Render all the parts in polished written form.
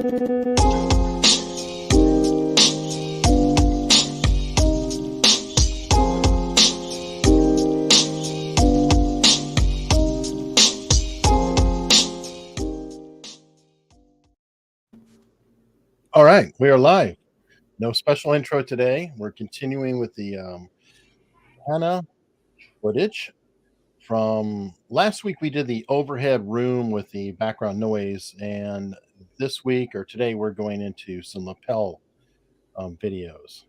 All right, we are live. No special intro today. We're continuing with the Hannah footage from last week. We did the overhead room with the background noise, and this week or today we're going into some lapel videos.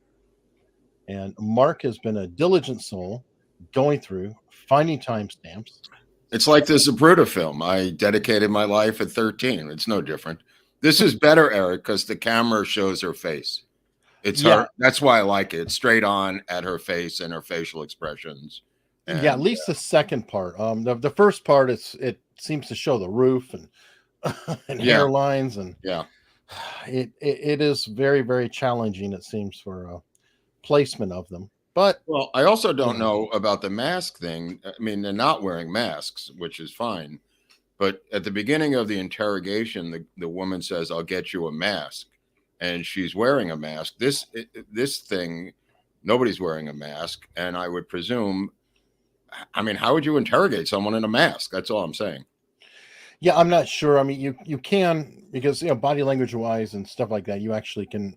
And Mark has been a diligent soul going through, finding timestamps. It's like the Zapruder film. I dedicated my life at 13. It's no different. This is better, Eric, because the camera shows her face. It's her. That's why I like it. It's straight on at her face and her facial expressions. And, at least the second part. The first part, it seems to show the roof and hairlines, and it is very, very challenging. It seems for placement of them. But well, I also don't know about the mask thing. I mean, they're not wearing masks, which is fine. But at the beginning of the interrogation, the woman says, "I'll get you a mask," and she's wearing a mask. This thing, nobody's wearing a mask, and I would presume. I mean, how would you interrogate someone in a mask? That's all I'm saying. Yeah, I'm not sure. I mean, you can, because body language wise and stuff like that, you actually can,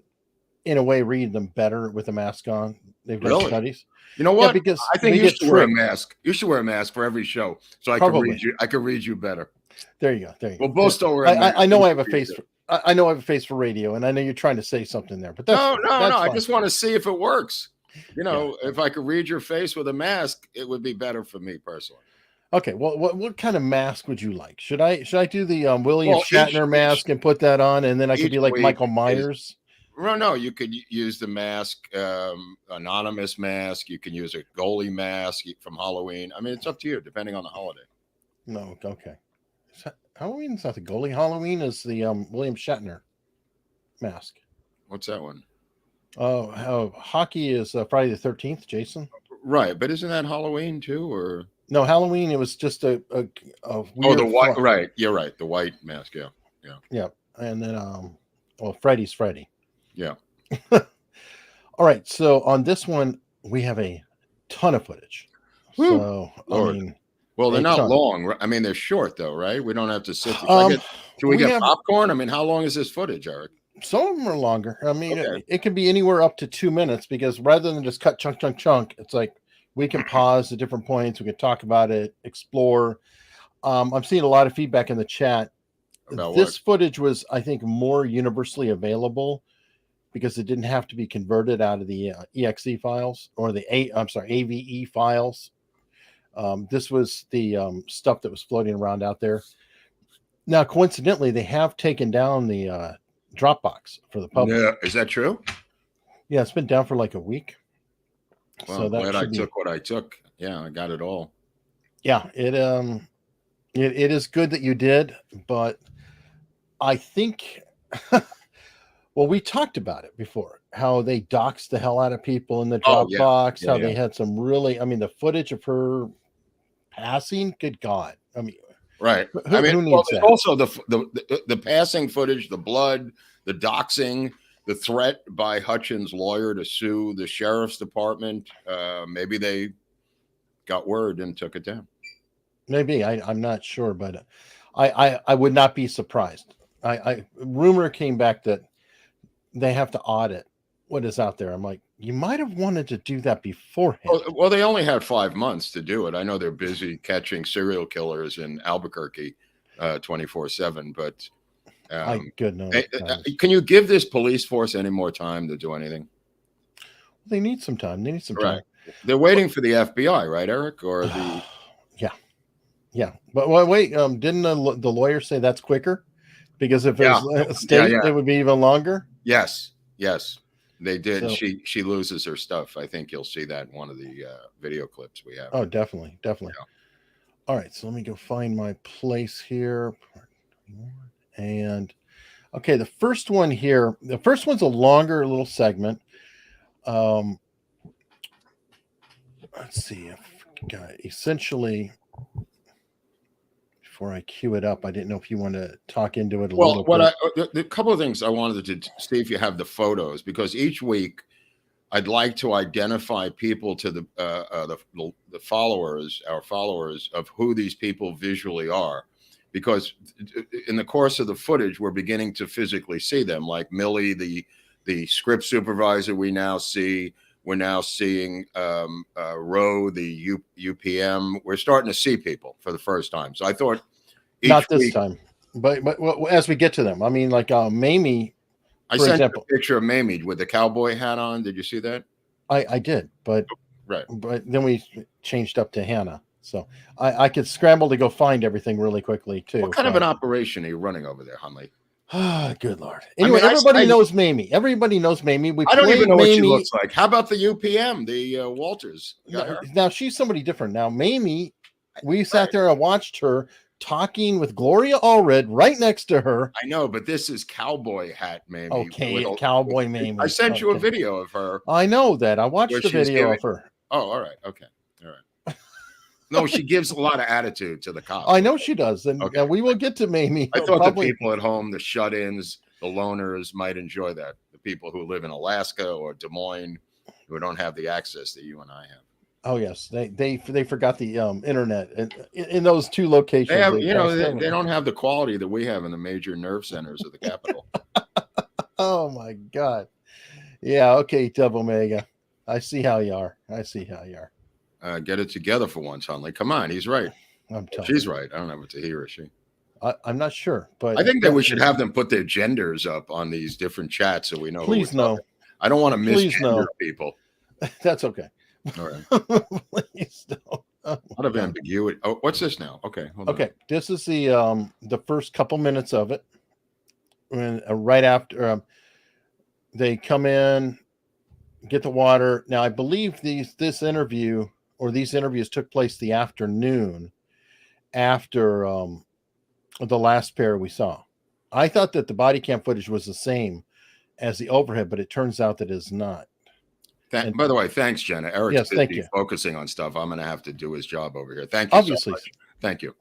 in a way, read them better with a mask on. They've done studies. You know what? Yeah, because I think you should wear a mask. You should wear a mask for every show, so I can read you. I can read you better. There you go. There you go. Well, both don't wear a mask. I know I have a face. I know I have a face for radio, and I know you're trying to say something there. But no. I just want to see if it works. If I could read your face with a mask, it would be better for me personally. Okay. Well, what kind of mask would you like? Should I do the William Shatner mask and put that on, and then I could be like Michael Myers? No, you could use the mask, anonymous mask. You can use a goalie mask from Halloween. I mean, it's up to you, depending on the holiday. No, okay. Halloween's not the goalie. Halloween is the William Shatner mask. What's that one? Oh, hockey is Friday the 13th, Jason. Right, but isn't that Halloween too, or no? Halloween, it was just a weird the white. Right, you're right. The white mask. Yeah. And then Freddy's Freddy. Yeah. All right. So on this one, we have a ton of footage. Woo. So Lord. I mean, well, they're not long. I mean, they're short though, right? We don't have to sit. Can we get popcorn? I mean, how long is this footage, Eric? Some of them are longer. I mean, it can be anywhere up to 2 minutes, because rather than just cut chunk, it's like we can pause at different points. We can talk about it, explore. I'm seeing a lot of feedback in the chat. About this footage was, I think, more universally available because it didn't have to be converted out of the exe files or the AVE files. This was the stuff that was floating around out there. Now, coincidentally, they have taken down the Dropbox for the public. Yeah, is that true? Yeah, it's been down for like a week. Well, so glad I took what I took. Yeah, I got it all. Yeah, it is good that you did, but I think well, we talked about it before, how they doxed the hell out of people in the Dropbox, how they had some really, I mean, the footage of her passing, good God. I mean, right. Who needs that? Also the passing footage, the blood, the doxing, the threat by Hutchins' lawyer to sue the sheriff's department. Maybe they got word and took it down. Maybe. I'm not sure, but I would not be surprised. Rumor came back that they have to audit what is out there. I'm like, you might have wanted to do that beforehand. Well, they only had 5 months to do it. I know they're busy catching serial killers in Albuquerque 24/7, but good no. Can you give this police force any more time to do anything? They need some time. They need some time. They're waiting for the FBI, right, Eric? Or the yeah. But wait, didn't the lawyer say that's quicker? Because if it was a state, it would be even longer. Yes, they did. So, she loses her stuff. I think you'll see that in one of the video clips we have. Oh, definitely. Yeah. All right, so let me go find my place here. And okay, the first one here. The first one's a longer little segment. Let's see. I've got essentially before I cue it up. I didn't know if you want to talk into it a Well, little bit. the couple of things I wanted to see if you have the photos, because each week I'd like to identify people to the followers, our followers, of who these people visually are, because in the course of the footage we're beginning to physically see them, like Millie, the script supervisor. We now see. We're now seeing Roe, the UPM. We're starting to see people for the first time. So I thought Not this week, time, but well, as we get to them, I mean, like Mamie. I For sent example, you a picture of Mamie with the cowboy hat on. Did you see that? I did, but Right. then we changed up to Hannah, so I could scramble to go find everything really quickly too. What kind of an operation are you running over there, Hunley? Good Lord. Anyway, everybody knows Mamie. Everybody knows Mamie. I don't even know Mamie. what she looks like. How about the UPM, the Walters? Now she's somebody different. Now Mamie, we sat there and watched her talking with Gloria Allred right next to her. I know, but this is cowboy hat Mamie. Okay, cowboy Mamie. I sent you a video of her. I know that. I watched the video of her. Oh, all right. Okay. All right. No, she gives a lot of attitude to the cops. I know she does, and we will get to Mamie. I thought the people at home, the shut-ins, the loners, might enjoy that. The people who live in Alaska or Des Moines, who don't have the access that you and I have. Oh yes, they forgot the internet in those two locations. They have, they don't have the quality that we have in the major nerve centers of the capital. Oh my God! Yeah, okay, Devil Mega. I see how you are. Get it together for once, Hunley. Come on, he's right. She's right. I don't know if it's a he or she. I'm not sure, but I think that we should have them put their genders up on these different chats so we know. Please no. I don't want to misgender people. That's okay. All right. Please don't. A lot of ambiguity. Oh, what's this now? Okay. Okay. This is the first couple minutes of it. When right after they come in, get the water. Now I believe these interviews took place the afternoon after the last pair we saw. I thought that the body cam footage was the same as the overhead, but it turns out that it's not. By the way, thanks, Jenna. Eric's busy focusing on stuff. I'm going to have to do his job over here. Thank you. Obviously. So much. Thank you.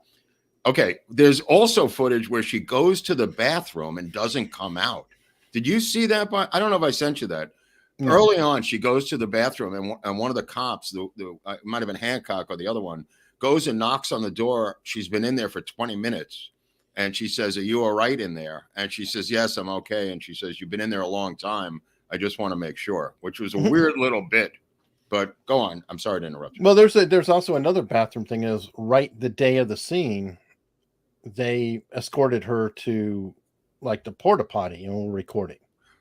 Okay. There's also footage where she goes to the bathroom and doesn't come out. Did you see that? I don't know if I sent you that. No. Early on, she goes to the bathroom and one of the cops, it might have been Hancock or the other one, goes and knocks on the door. She's been in there for 20 minutes. And she says, "Are you all right in there?" And she says, "Yes, I'm okay." And she says, "You've been in there a long time. I just want to make sure," which was a weird little bit, but go on. I'm sorry to interrupt you. Well, there's also another bathroom thing is right the day of the scene, they escorted her to like the porta potty and recording.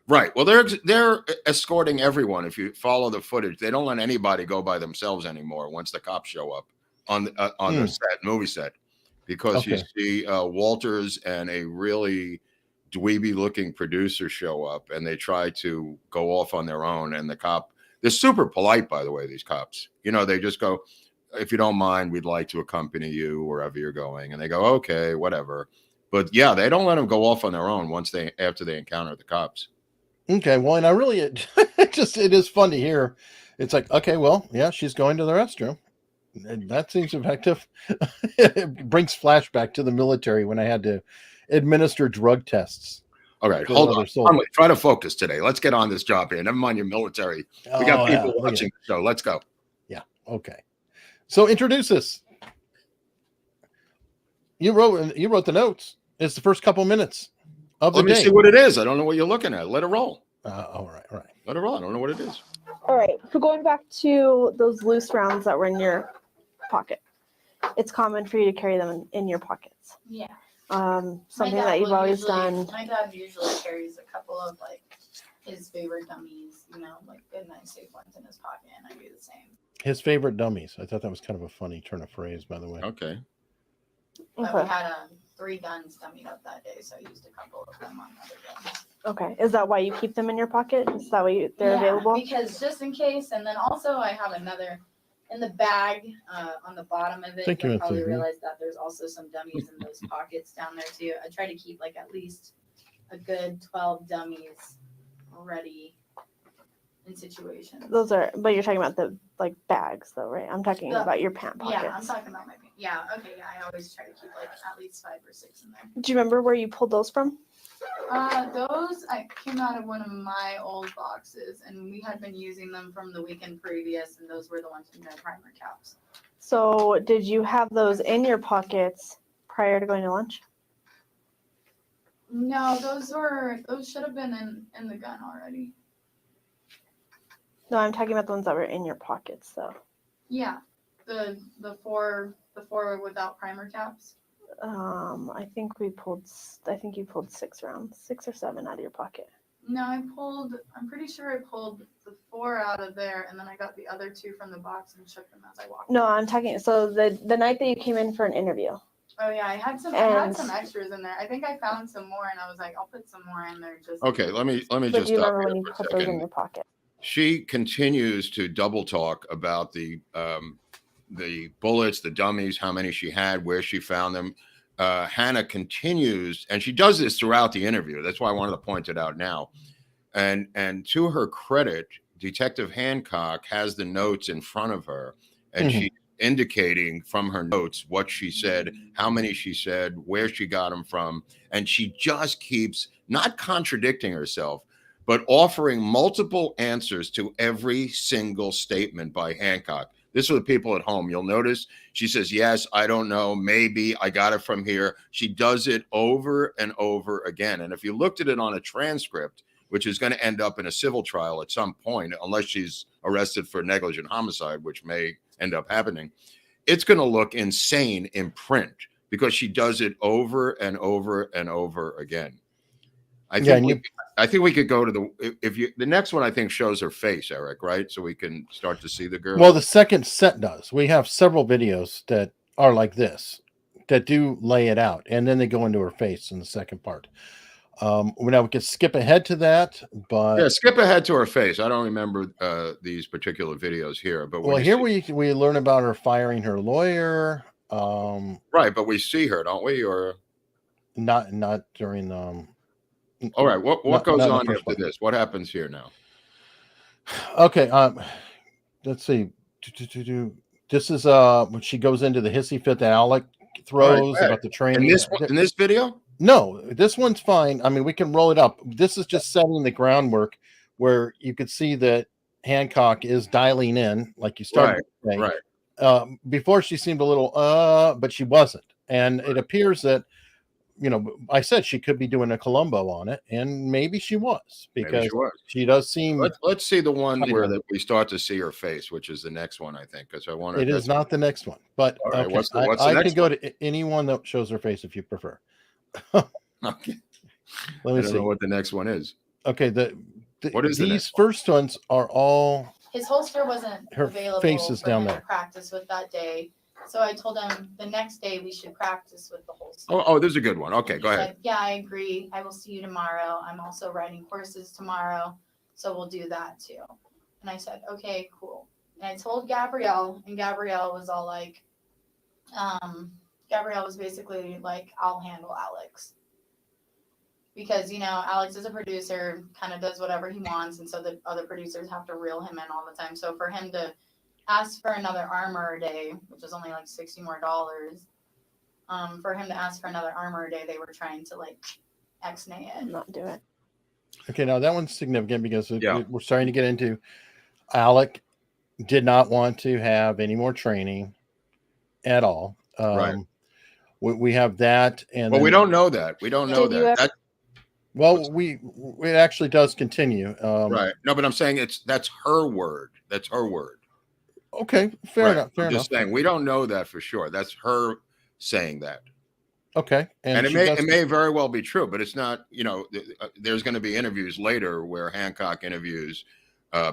Right. Well, they're escorting everyone. If you follow the footage, they don't let anybody go by themselves anymore once the cops show up on the movie set, because you see Walters and a really dweeby looking producer show up and they try to go off on their own, and they're super polite, by the way, these cops. They just go, "If you don't mind, we'd like to accompany you wherever you're going." And they go, "Okay, whatever." But yeah, they don't let them go off on their own after they encounter the cops. Okay, well, and it is fun to hear. It's like, okay, well, yeah, she's going to the restroom. And that seems effective. It brings flashback to the military when I had to administer drug tests. All right, hold on. Try to focus today. Let's get on this job here. Never mind your military. We got people watching the show. Let's go. Yeah. Okay. So introduce us. You wrote the notes. It's the first couple minutes of the day. Let me see what it is. I don't know what you're looking at. Let it roll. All right. Let it roll. I don't know what it is. All right. So going back to those loose rounds that were in your pocket, it's common for you to carry them in your pockets. Yeah. Something that you've always done. My dad usually carries a couple of his favorite dummies, good nice safe ones in his pocket, and I do the same. His favorite dummies. I thought that was kind of a funny turn of phrase, by the way. Okay. But we had 3 guns dummied up that day, so I used a couple of them on other guns. Okay. Is that why you keep them in your pocket? Is that why they're available? Because just in case, and then also I have another in the bag on the bottom of it. You probably realize that there's also some dummies in those pockets down there too. I try to keep at least a good 12 dummies ready in situations. Those are, but you're talking about the like bags though, right? I'm talking about your pant pockets. Yeah, I'm talking about my pants. Yeah, okay, yeah. I always try to keep like at least 5 or 6 in there. Do you remember where you pulled those from? Those I came out of one of my old boxes, and we had been using them from the weekend previous, and those were the ones with no primer caps. So did you have those in your pockets prior to going to lunch? No, those should have been in the gun already. No, I'm talking about the ones that were in your pockets though. Yeah, the four without primer caps. I think you pulled 6 rounds, 6 or 7 out of your pocket. No, I'm pretty sure I pulled the 4 out of there, and then I got the other 2 from the box and shook them as I walked. No, I'm talking, so the night that you came in for an interview. Oh yeah, I had some extras in there. I think I found some more, and I was like, I'll put some more in there just. Okay, let me But just do you stop remember here when you for a put those in second. your pocket? She continues to double talk about the bullets, the dummies, how many she had, where she found them. Hannah continues, and she does this throughout the interview. That's why I wanted to point it out now. And to her credit, Detective Hancock has the notes in front of her, and she's indicating from her notes what she said, how many she said, where she got them from, and she just keeps not contradicting herself, but offering multiple answers to every single statement by Hancock. This is for the people at home. You'll notice she says, yes, I don't know, maybe, I got it from here. She does it over and over again. And if you looked at it on a transcript, which is going to end up in a civil trial at some point, unless she's arrested for negligent homicide, which may end up happening, it's going to look insane in print because she does it over and over and over again. I think we could go to the next one. I think shows her face, Eric, right? So we can start to see the girl. Well, the second set does. We have several videos that are like this that do lay it out, and then they go into her face in the second part. Now we can skip ahead to that, but yeah, skip ahead to her face. I don't remember these particular videos here, but well, here we learn about her firing her lawyer. Right, but we see her, don't we? Or not during all right, what goes on after this? What happens here now? Okay, let's see. This is when she goes into the hissy fit that Alec throws about the training. In this video? No, this one's fine. I mean, we can roll it up. This is just setting the groundwork where you could see that Hancock is dialing in, like you started to say. Right. Before she seemed a little but she wasn't. And it appears that, I said she could be doing a Columbo on it, and maybe she was, because she does seem. Let's see the one where that we start to see her face, which is the next one, I think, because I want to. It is not the next one, but right, okay. what's the I next can go to any one that shows her face if you prefer. Okay. Let me see know what the next one is. Okay, what is these first ones are all. His holster wasn't available face is for down him there. to practice with that day, so I told him the next day we should practice with the holster. Oh, this is a good one. Okay, go ahead. Said, yeah, I agree. I will see you tomorrow. I'm also riding courses tomorrow, so we'll do that too. And I said, okay, cool. And I told Gabrielle, and Gabrielle was all like, Gabrielle was basically like, I'll handle Alex. Because, Alex is a producer, kind of does whatever he wants, and so the other producers have to reel him in all the time. So for him to ask for another armor a day, which is only like $60 more, for him to ask for another armor a day, they were trying to like X-nay it. Not do it. Okay, now that one's significant because we're starting to get into Alec did not want to have any more training at all. Right. We have that, and we don't know that. We don't know that. Well, it actually does continue. Right. No, but I'm saying that's her word. That's her word. Okay, fair enough. I'm just saying we don't know that for sure. That's her saying that. Okay, and it may very well be true, but it's not. There's going to be interviews later where Hancock interviews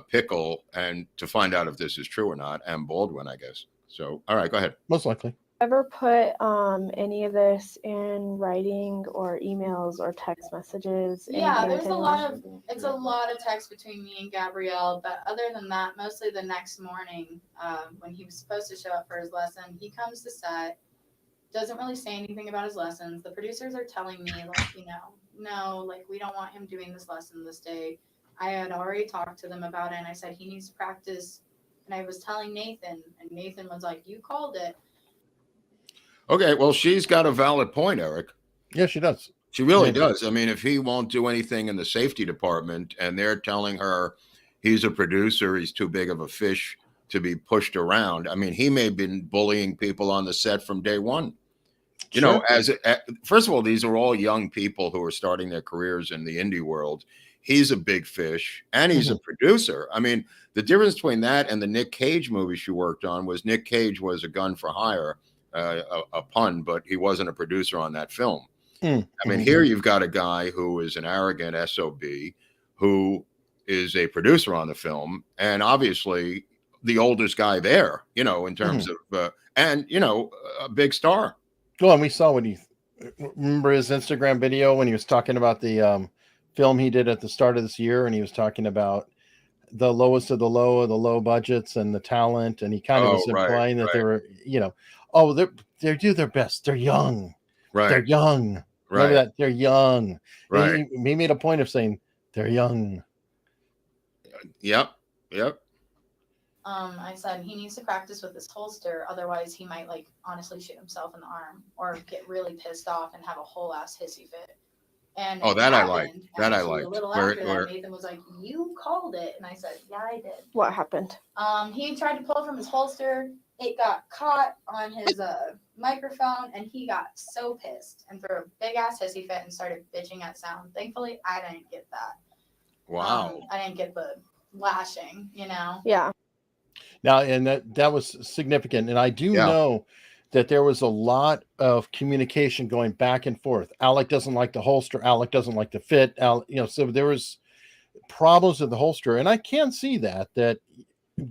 Pickle and to find out if this is true or not, and Baldwin, I guess. So, all right, go ahead. Most likely. Ever put any of this in writing or emails or text messages? Yeah, it's a lot of text between me and Gabrielle, but other than that, mostly the next morning, when he was supposed to show up for his lesson, he comes to set, doesn't really say anything about his lessons. The producers are telling me, like, no, like, we don't want him doing this lesson this day. I had already talked to them about it, and I said he needs to practice. And I was telling Nathan, and Nathan was like, "You called it." Okay, well, she's got a valid point, Eric. Yeah, she does. She really Yeah. does. I mean, if he won't do anything in the safety department and they're telling her he's a producer, he's too big of a fish to be pushed around. I mean, he may have been bullying people on the set from day one. You know, first of all, these are all young people who are starting their careers in the indie world. He's a big fish and he's a producer. I mean, the difference between that and the Nick Cage movie she worked on was Nick Cage was a gun for hire, a pun, but he wasn't a producer on that film. I mean, here you've got a guy who is an arrogant SOB who is a producer on the film, and obviously the oldest guy there, you know, in terms of, and, you know, a big star. Well, and we saw what he, remember his Instagram video when he was talking about the film he did at the start of this year, and he was talking about the lowest of the low budgets and the talent, and he kind of was implying that they were, you know, they do their best. They're young. Right. They're young. Remember that? They're young. Right. He made a point of saying they're young. Yep. I said he needs to practice with this holster, otherwise he might like honestly shoot himself in the arm or get really pissed off and have a whole ass hissy fit. And that I like. That I like. A little after that, Nathan was like, "You called it," and I said, "Yeah, I did." What happened? He tried to pull from his holster. It got caught on his microphone, and he got so pissed and threw a big ass hissy fit and started bitching at sound. Thankfully, I didn't get that. Wow. I didn't get the lashing, you know. Yeah. Now, and that was significant, and I do know that there was a lot of communication going back and forth. Alec doesn't like the holster. Alec doesn't like the fit. You know, so there was problems with the holster, and I can see that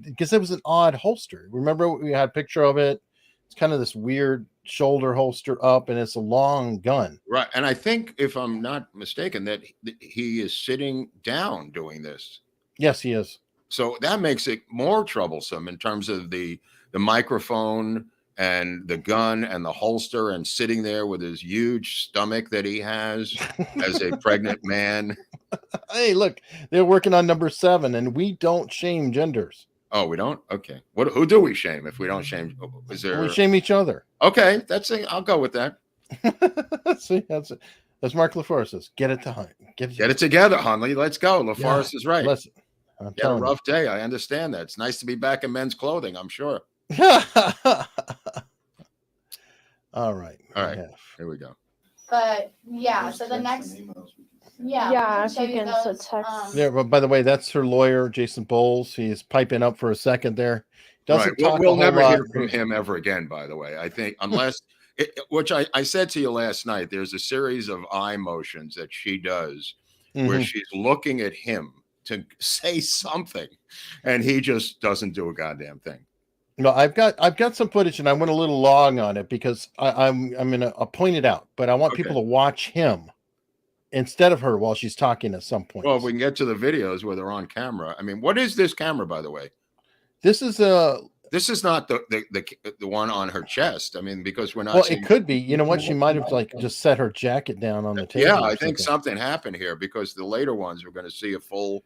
because it was an odd holster. Remember, we had a picture of it. It's kind of this weird shoulder holster up, and it's a long gun. Right, and I think, if I'm not mistaken, that he is sitting down doing this. Yes, he is. So that makes it more troublesome in terms of the microphone and the gun and the holster and sitting there with his huge stomach that he has as a pregnant man. Hey, look, they're working on number 7, and we don't shame genders. Oh, we don't? Okay. Who do we shame if we don't shame? We shame each other. Okay, I'll go with that. See, that's Mark LaForest says. Get it together, Hunley. Let's go. LaForest is right. Listen, you had a rough day. I understand that. It's nice to be back in men's clothing, I'm sure. All right. Here we go. But yeah, so the next, if you can text. Yeah, but by the way, that's her lawyer, Jason Bowles. He's piping up for a second there. Doesn't talk we'll never hear from him ever again, by the way. I think unless, which I said to you last night, there's a series of eye motions that she does where she's looking at him to say something, and he just doesn't do a goddamn thing. No, I've got some footage, and I went a little long on it because I'm gonna point it out, but I want people to watch him instead of her while she's talking at some point. Well, if we can get to the videos where they're on camera. I mean, what is this camera, by the way? This is not the one on her chest. I mean, because we're not. Well, it could be. You know what? She might have just set her jacket down on the table. Yeah, I think something happened here because the later ones we're going to see a full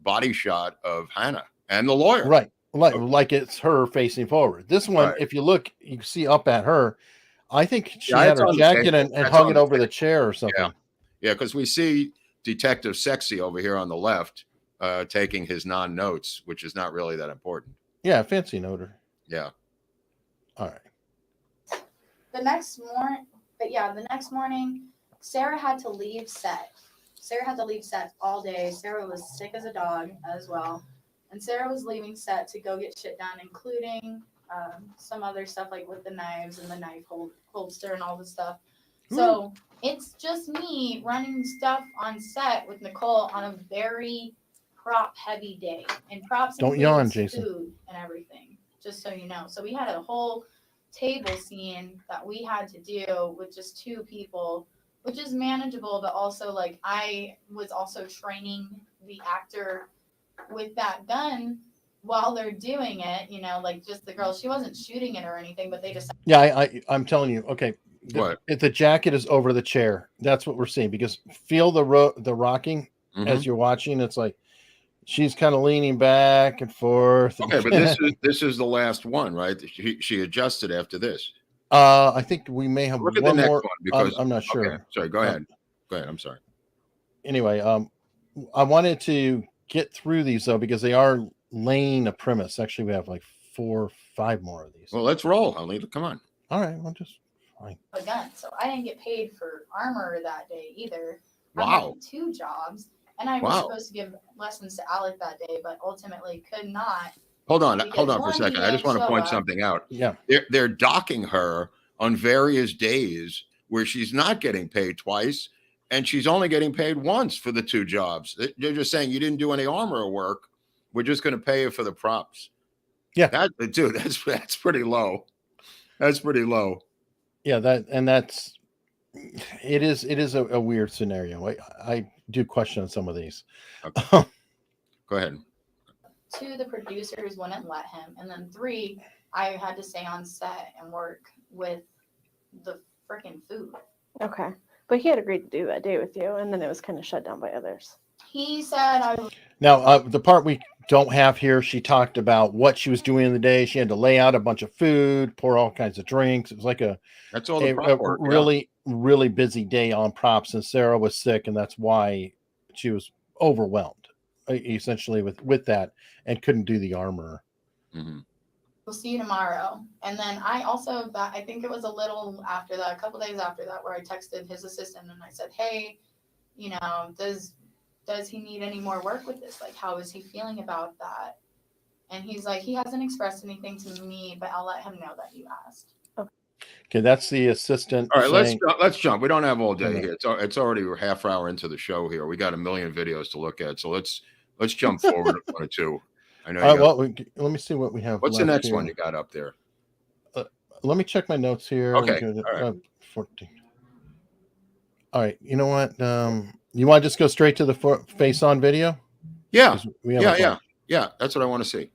body shot of Hannah and the lawyer. Right. Like it's her facing forward. This one, if you look, you see up at her. I think she had her jacket and hung it over the chair or something. Yeah, because we see Detective Sexy over here on the left taking his non-notes, which is not really that important. Yeah, fancy noter. Yeah. All right. The next morning, Sarah had to leave set. Sarah had to leave set all day. Sarah was sick as a dog as well. And Sarah was leaving set to go get shit done, including some other stuff like with the knives and the knife holster and all this stuff. So it's just me running stuff on set with Nicole on a very prop heavy day. And props don't yawn, Jason. Food and everything, just so you know. So we had a whole table scene that we had to do with just 2 people, which is manageable, but also like I was also training the actor with that gun while they're doing it, you know, like just the girl, she wasn't shooting it or anything, but they just I'm telling you, okay, what if the jacket is over the chair, that's what we're seeing, because feel the rocking as you're watching. It's like she's kind of leaning back and forth. Okay, but this is the last one, right? She adjusted after this. I think we may have Look at one the next more. one because I'm not sure. Okay, sorry, go ahead. Go ahead. I'm sorry. Anyway, I wanted to get through these though because they are laying a premise. Actually, we have like 4 or 5 more of these. Well, let's roll, Halyna. Come on. All right, well, just fine. A gun. So I didn't get paid for armor that day either. I Wow. had 2 jobs, and I was supposed to give lessons to Alec that day, but ultimately could not. Hold on for a Because second. I just want to point something out. Yeah. They're docking her on various days where she's not getting paid twice, and she's only getting paid once for the 2 jobs. They're just saying you didn't do any armor work. We're just going to pay you for the props. Yeah. Dude, that's pretty low. That's pretty low. Yeah, it is a weird scenario. I do question some of these. Okay. Go ahead. 2, the producers wouldn't let him, and then 3, I had to stay on set and work with the freaking food. Okay. But he had agreed to do that day with you, and then it was kind of shut down by others. He said Now, the part we don't have here, she talked about what she was doing in the day. She had to lay out a bunch of food, pour all kinds of drinks. It was like that's all the a really, really busy day on props. And Sarah was sick, and that's why she was overwhelmed, essentially, with that, and couldn't do the armor. Mm-hmm. We'll see you tomorrow. And then I think it was a little after that, a couple days after that, where I texted his assistant and I said, hey, does he need any more work with this? Like, how is he feeling about that? And he's like, he hasn't expressed anything to me, but I'll let him know that you asked. Okay, that's the assistant. All right, let's jump. We don't have all day here. It's already a half hour into the show here. We got a million videos to look at, so let's jump forward 1 or 2. I know. All right, let me see what we have. What's the next one you got up there? Let me check my notes here. Okay. All right. 14. All right. You know what? You want to just go straight to the face-on video? Yeah. Yeah. That's what I want to see.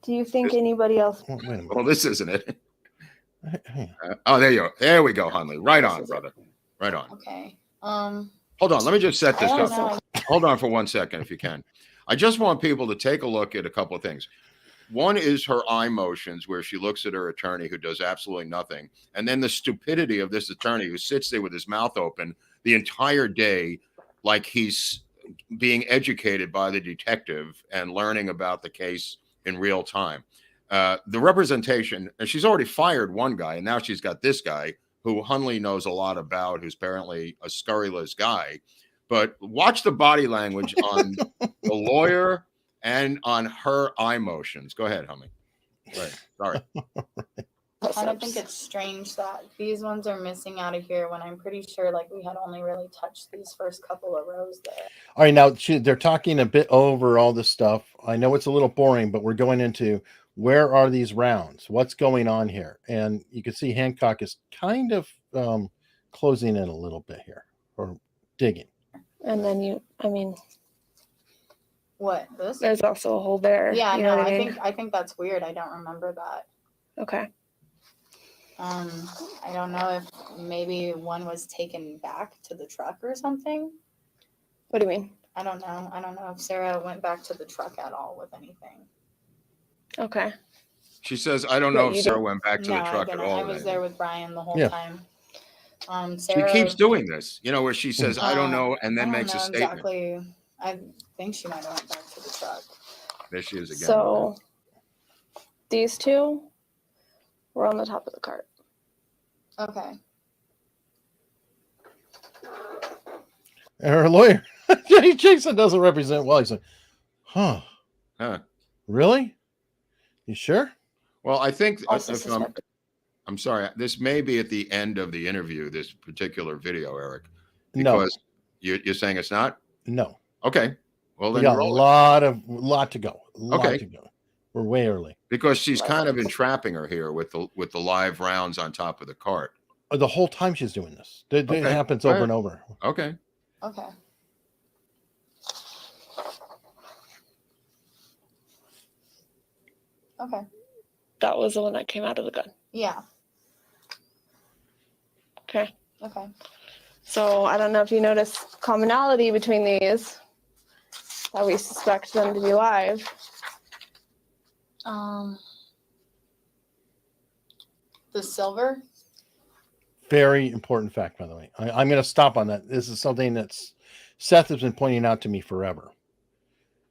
Do you think anybody else? Wait a minute. Well, this isn't it. There you go. There we go, Hunley. Right on, brother. Right on. Okay. Hold on. Let me just set this up. Hold on for 1 second, if you can. I just want people to take a look at a couple of things. One is her eye motions, where she looks at her attorney who does absolutely nothing. And then the stupidity of this attorney who sits there with his mouth open the entire day, like he's being educated by the detective and learning about the case in real time. The representation, and she's already fired one guy, and now she's got this guy who Hunley knows a lot about, who's apparently a scurrilous guy. But watch the body language on the lawyer and on her eye motions. Go ahead, Hunley. Right. Sorry. I kind of think it's strange that these ones are missing out of here when I'm pretty sure like we had only really touched these first couple of rows there. All right, now they're talking a bit over all this stuff. I know it's a little boring, but we're going into where are these rounds? What's going on here? And you can see Hancock is kind of closing in a little bit here, or digging. And then What, this? there's also a hole there. Yeah, you know no, what I mean? I think that's weird. I don't remember that. Okay. I don't know if maybe one was taken back to the truck or something. What do you mean? I don't know. I don't know if Sarah went back to the truck at all with anything. Okay. She says, I don't know if you Sarah don't- went back to the truck at all. I was there with Brian the whole Yeah. time. She Sarah, keeps doing this, where she says, I don't know, and then I don't makes a know statement. exactly. I think she might have went back to the truck. There she is again. So these 2 were on the top of the cart. Okay. And her lawyer, Jason, doesn't represent well. He's like, huh? Really? You sure? Well, I think Also if I'm sorry, this may be at the end of the interview, this particular video, Eric. Because you're saying it's not? No. Okay. Well, We then got a lot to go. To go. We're way early. Because she's kind of entrapping her here with the live rounds on top of the cart. The whole time she's doing this. It happens over and over. Okay. Okay. Okay. That was the one that came out of the gun. Yeah. Okay. Okay. So I don't know if you notice commonality between these. that we suspect them to be live. The silver. Very important fact, by the way. I'm going to stop on that. This is something that's Seth has been pointing out to me forever.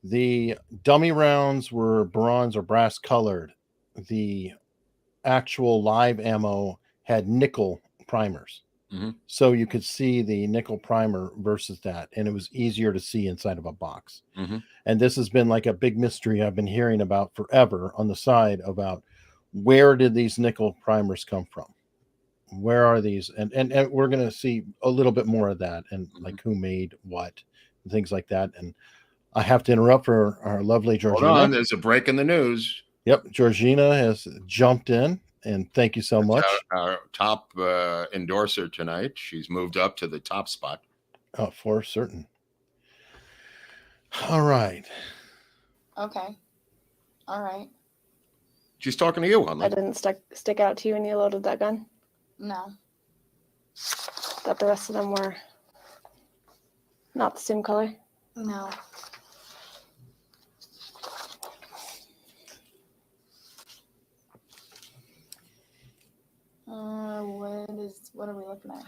The dummy rounds were bronze or brass colored. The actual live ammo had nickel primers. Mm-hmm. So you could see the nickel primer versus that, and it was easier to see inside of a box. Mm-hmm. And this has been like a big mystery I've been hearing about forever on the side about where did these nickel primers come from? Where are these? And we're going to see a little bit more of that, and like who made what, and things like that. And I have to interrupt for our lovely Georgina. Hold on, there's a break in the news. Yep, Georgina has jumped in, and thank you so much. Our top endorser tonight. She's moved up to the top spot. Oh, for certain. All right. Okay. All right. She's talking to you, Hunley. I didn't stick out to you when you loaded that gun. No. That the rest of them were not the same color. No. What are we looking at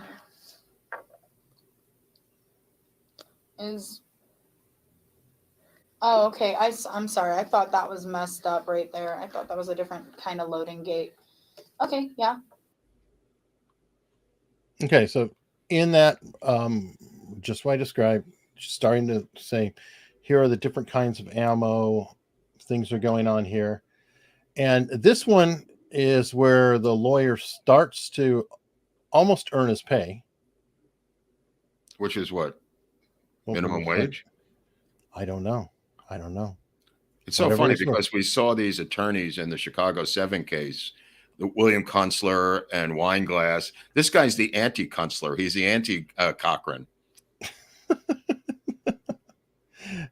here? Oh, okay. I'm sorry. I thought that was messed up right there. I thought that was a different kind of loading gate. Okay, yeah. Okay, so in that, just what I described, starting to say, here are the different kinds of ammo, things are going on here. And this one is where the lawyer starts to almost earn his pay. Which is what? Minimum wage? I don't know. It's so funny because we saw these attorneys in the Chicago 7 case, the William Kunstler and Weinglass. This guy's the anti-Kunstler. He's the anti-Cochran.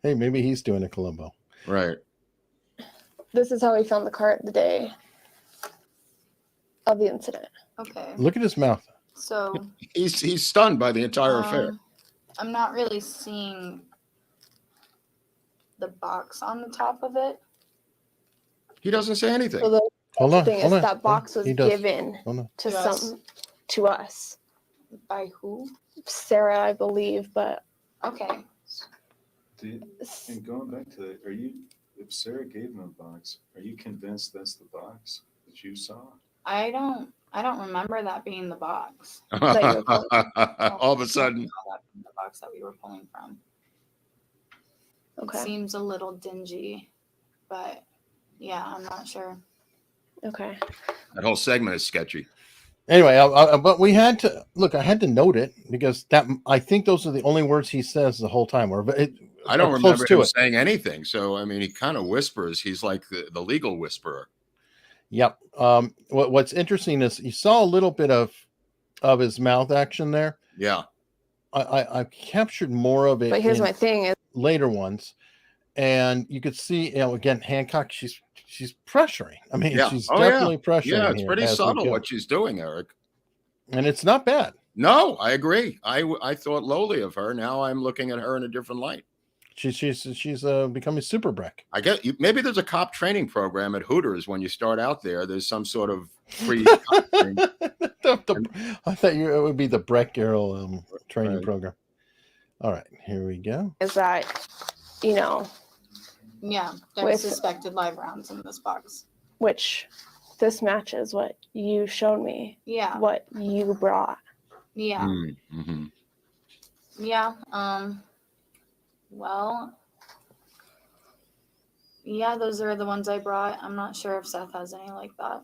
Hey, maybe he's doing a Columbo. Right. This is how we found the cart the day of the incident. Okay. Look at his mouth. So he's stunned by the entire affair. I'm not really seeing the box on the top of it. He doesn't say anything. So the thing is, on. that box was given to us. By who? Sarah, I believe, but okay. And going back to that, if Sarah gave him a box, are you convinced that's the box that you saw? I don't remember that being the box. All of a sudden, the box that we were pulling from. okay. It seems a little dingy, but yeah, I'm not sure. Okay. that whole segment is sketchy. Anyway, but we had to look. I had to note it because I think those are the only words he says the whole time. I don't remember him saying anything. So I mean, he kind of whispers. He's like the legal whisperer. Yep. What's interesting is you saw a little bit of his mouth action there. Yeah. I captured more of it. But here's my thing: is later ones, and you could see, again, Hancock. She's pressuring. I mean, she's definitely pressuring. Yeah, it's pretty subtle what she's doing, Eric. And it's not bad. No, I agree. I thought lowly of her. Now I'm looking at her in a different light. She's becoming super Breck. I guess maybe there's a cop training program at Hooters when you start out there. There's some sort of free. I thought it would be the Breck Garrel training program. All right, here we go. is that Yeah, there's suspected live rounds in this box. which this matches what you showed me. Yeah. What you brought. Yeah. Mm-hmm. Yeah. Well, yeah, those are the ones I brought. I'm not sure if Seth has any like that.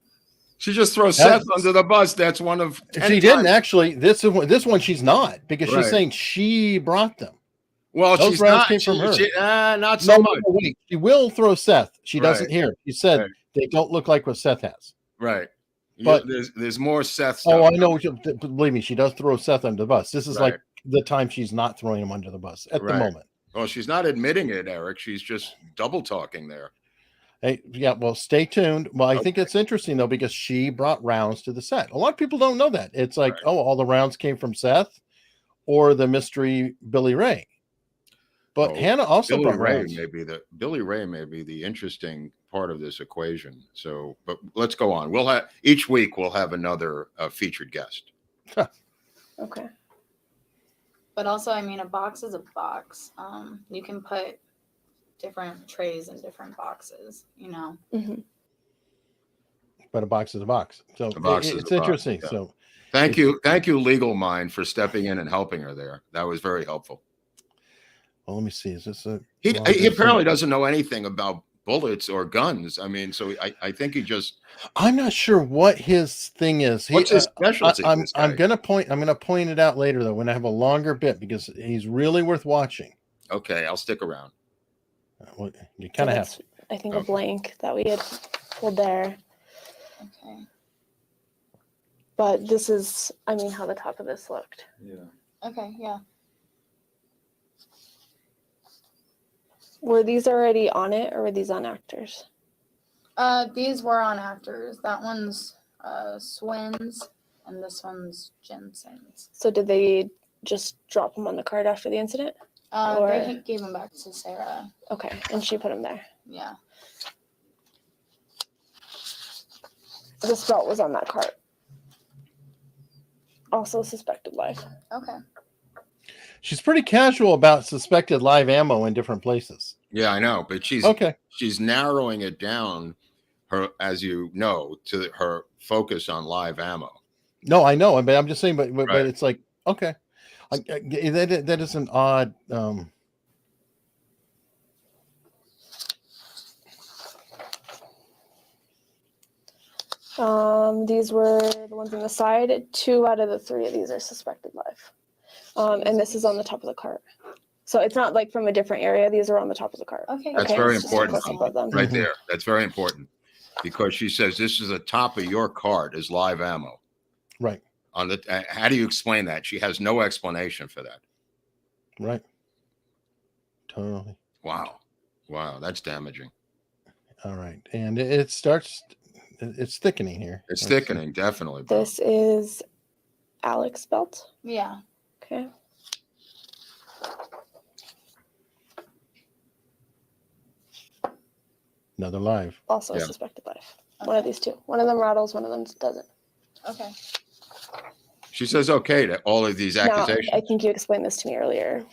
She just throws Seth under the bus. That's one of 10 She didn't actually. This one she's not, because she's saying she brought them. Well, those she's rounds not. came from her. Not so much. No, wait. She will throw Seth. She doesn't hear. She said they don't look like what Seth has. Right. But there's more Seth stuff. Oh, I know. Believe me, she does throw Seth under the bus. This is like the time she's not throwing him under the bus at the moment. Well, she's not admitting it, Eric. She's just double talking there. Hey, yeah, well, stay tuned. Well, I think it's interesting, though, because she brought rounds to the set. A lot of people don't know that. It's like, all the rounds came from Seth or the mystery Billy Ray. But Oh, Hannah also Billy brought Ray rounds. Billy Ray may be the interesting part of this equation. So, but let's go on. We'll have each week we'll have another featured guest. Okay. But also, I mean, a box is a box. You can put different trays in different boxes, you know. Hmm. But a box is a box. So A box is it's a box, interesting. yeah. So Thank you, Legal Mind, for stepping in and helping her there. That was very helpful. well, let me see. Is this a He long distance? apparently doesn't know anything about bullets or guns. I mean, so I think he just. I'm not sure what his thing is. What's his specialty? This guy? I'm gonna point it out later though when I have a longer bit because he's really worth watching. Okay, I'll stick around. Well, you kind of have to. I think Okay. a blank that we had pulled there. Okay. But this is, I mean, how the top of this looked. Yeah. Okay, yeah. Were these already on it or were these on actors? These were on actors. That one's Swin's, and this one's Jensen's. So did they just drop them on the card after the incident? Or- They gave them back to Sarah. Okay, and she put them there. Yeah. This belt was on that cart. Also suspected life. Okay. She's pretty casual about suspected live ammo in different places. Yeah, I know, but she's narrowing it down, her, as you know, to her focus on live ammo. No, I know, but I'm just saying, but Right. it's like okay, that is an odd. These were the ones on the side. 2 out of the 3 of these are suspected life. And this is on the top of the cart. So it's not like from a different area. These are on the top of the cart. Okay. That's Okay, very it's just important. close up of them. Right Mhm. there. That's very important because she says this is the top of your cart is live ammo. Right, On the how do you explain that? She has no explanation for that. right, totally. Wow, that's damaging. All right, and it starts. It's thickening here. It's Let's see. thickening, definitely. Bro. This is Alec's belt. Yeah. Okay. Another live. Also Yeah. suspected life. One of these 2. One of them rattles, one of them doesn't. Okay. She says okay to all of these Now, accusations. I think you explained this to me earlier.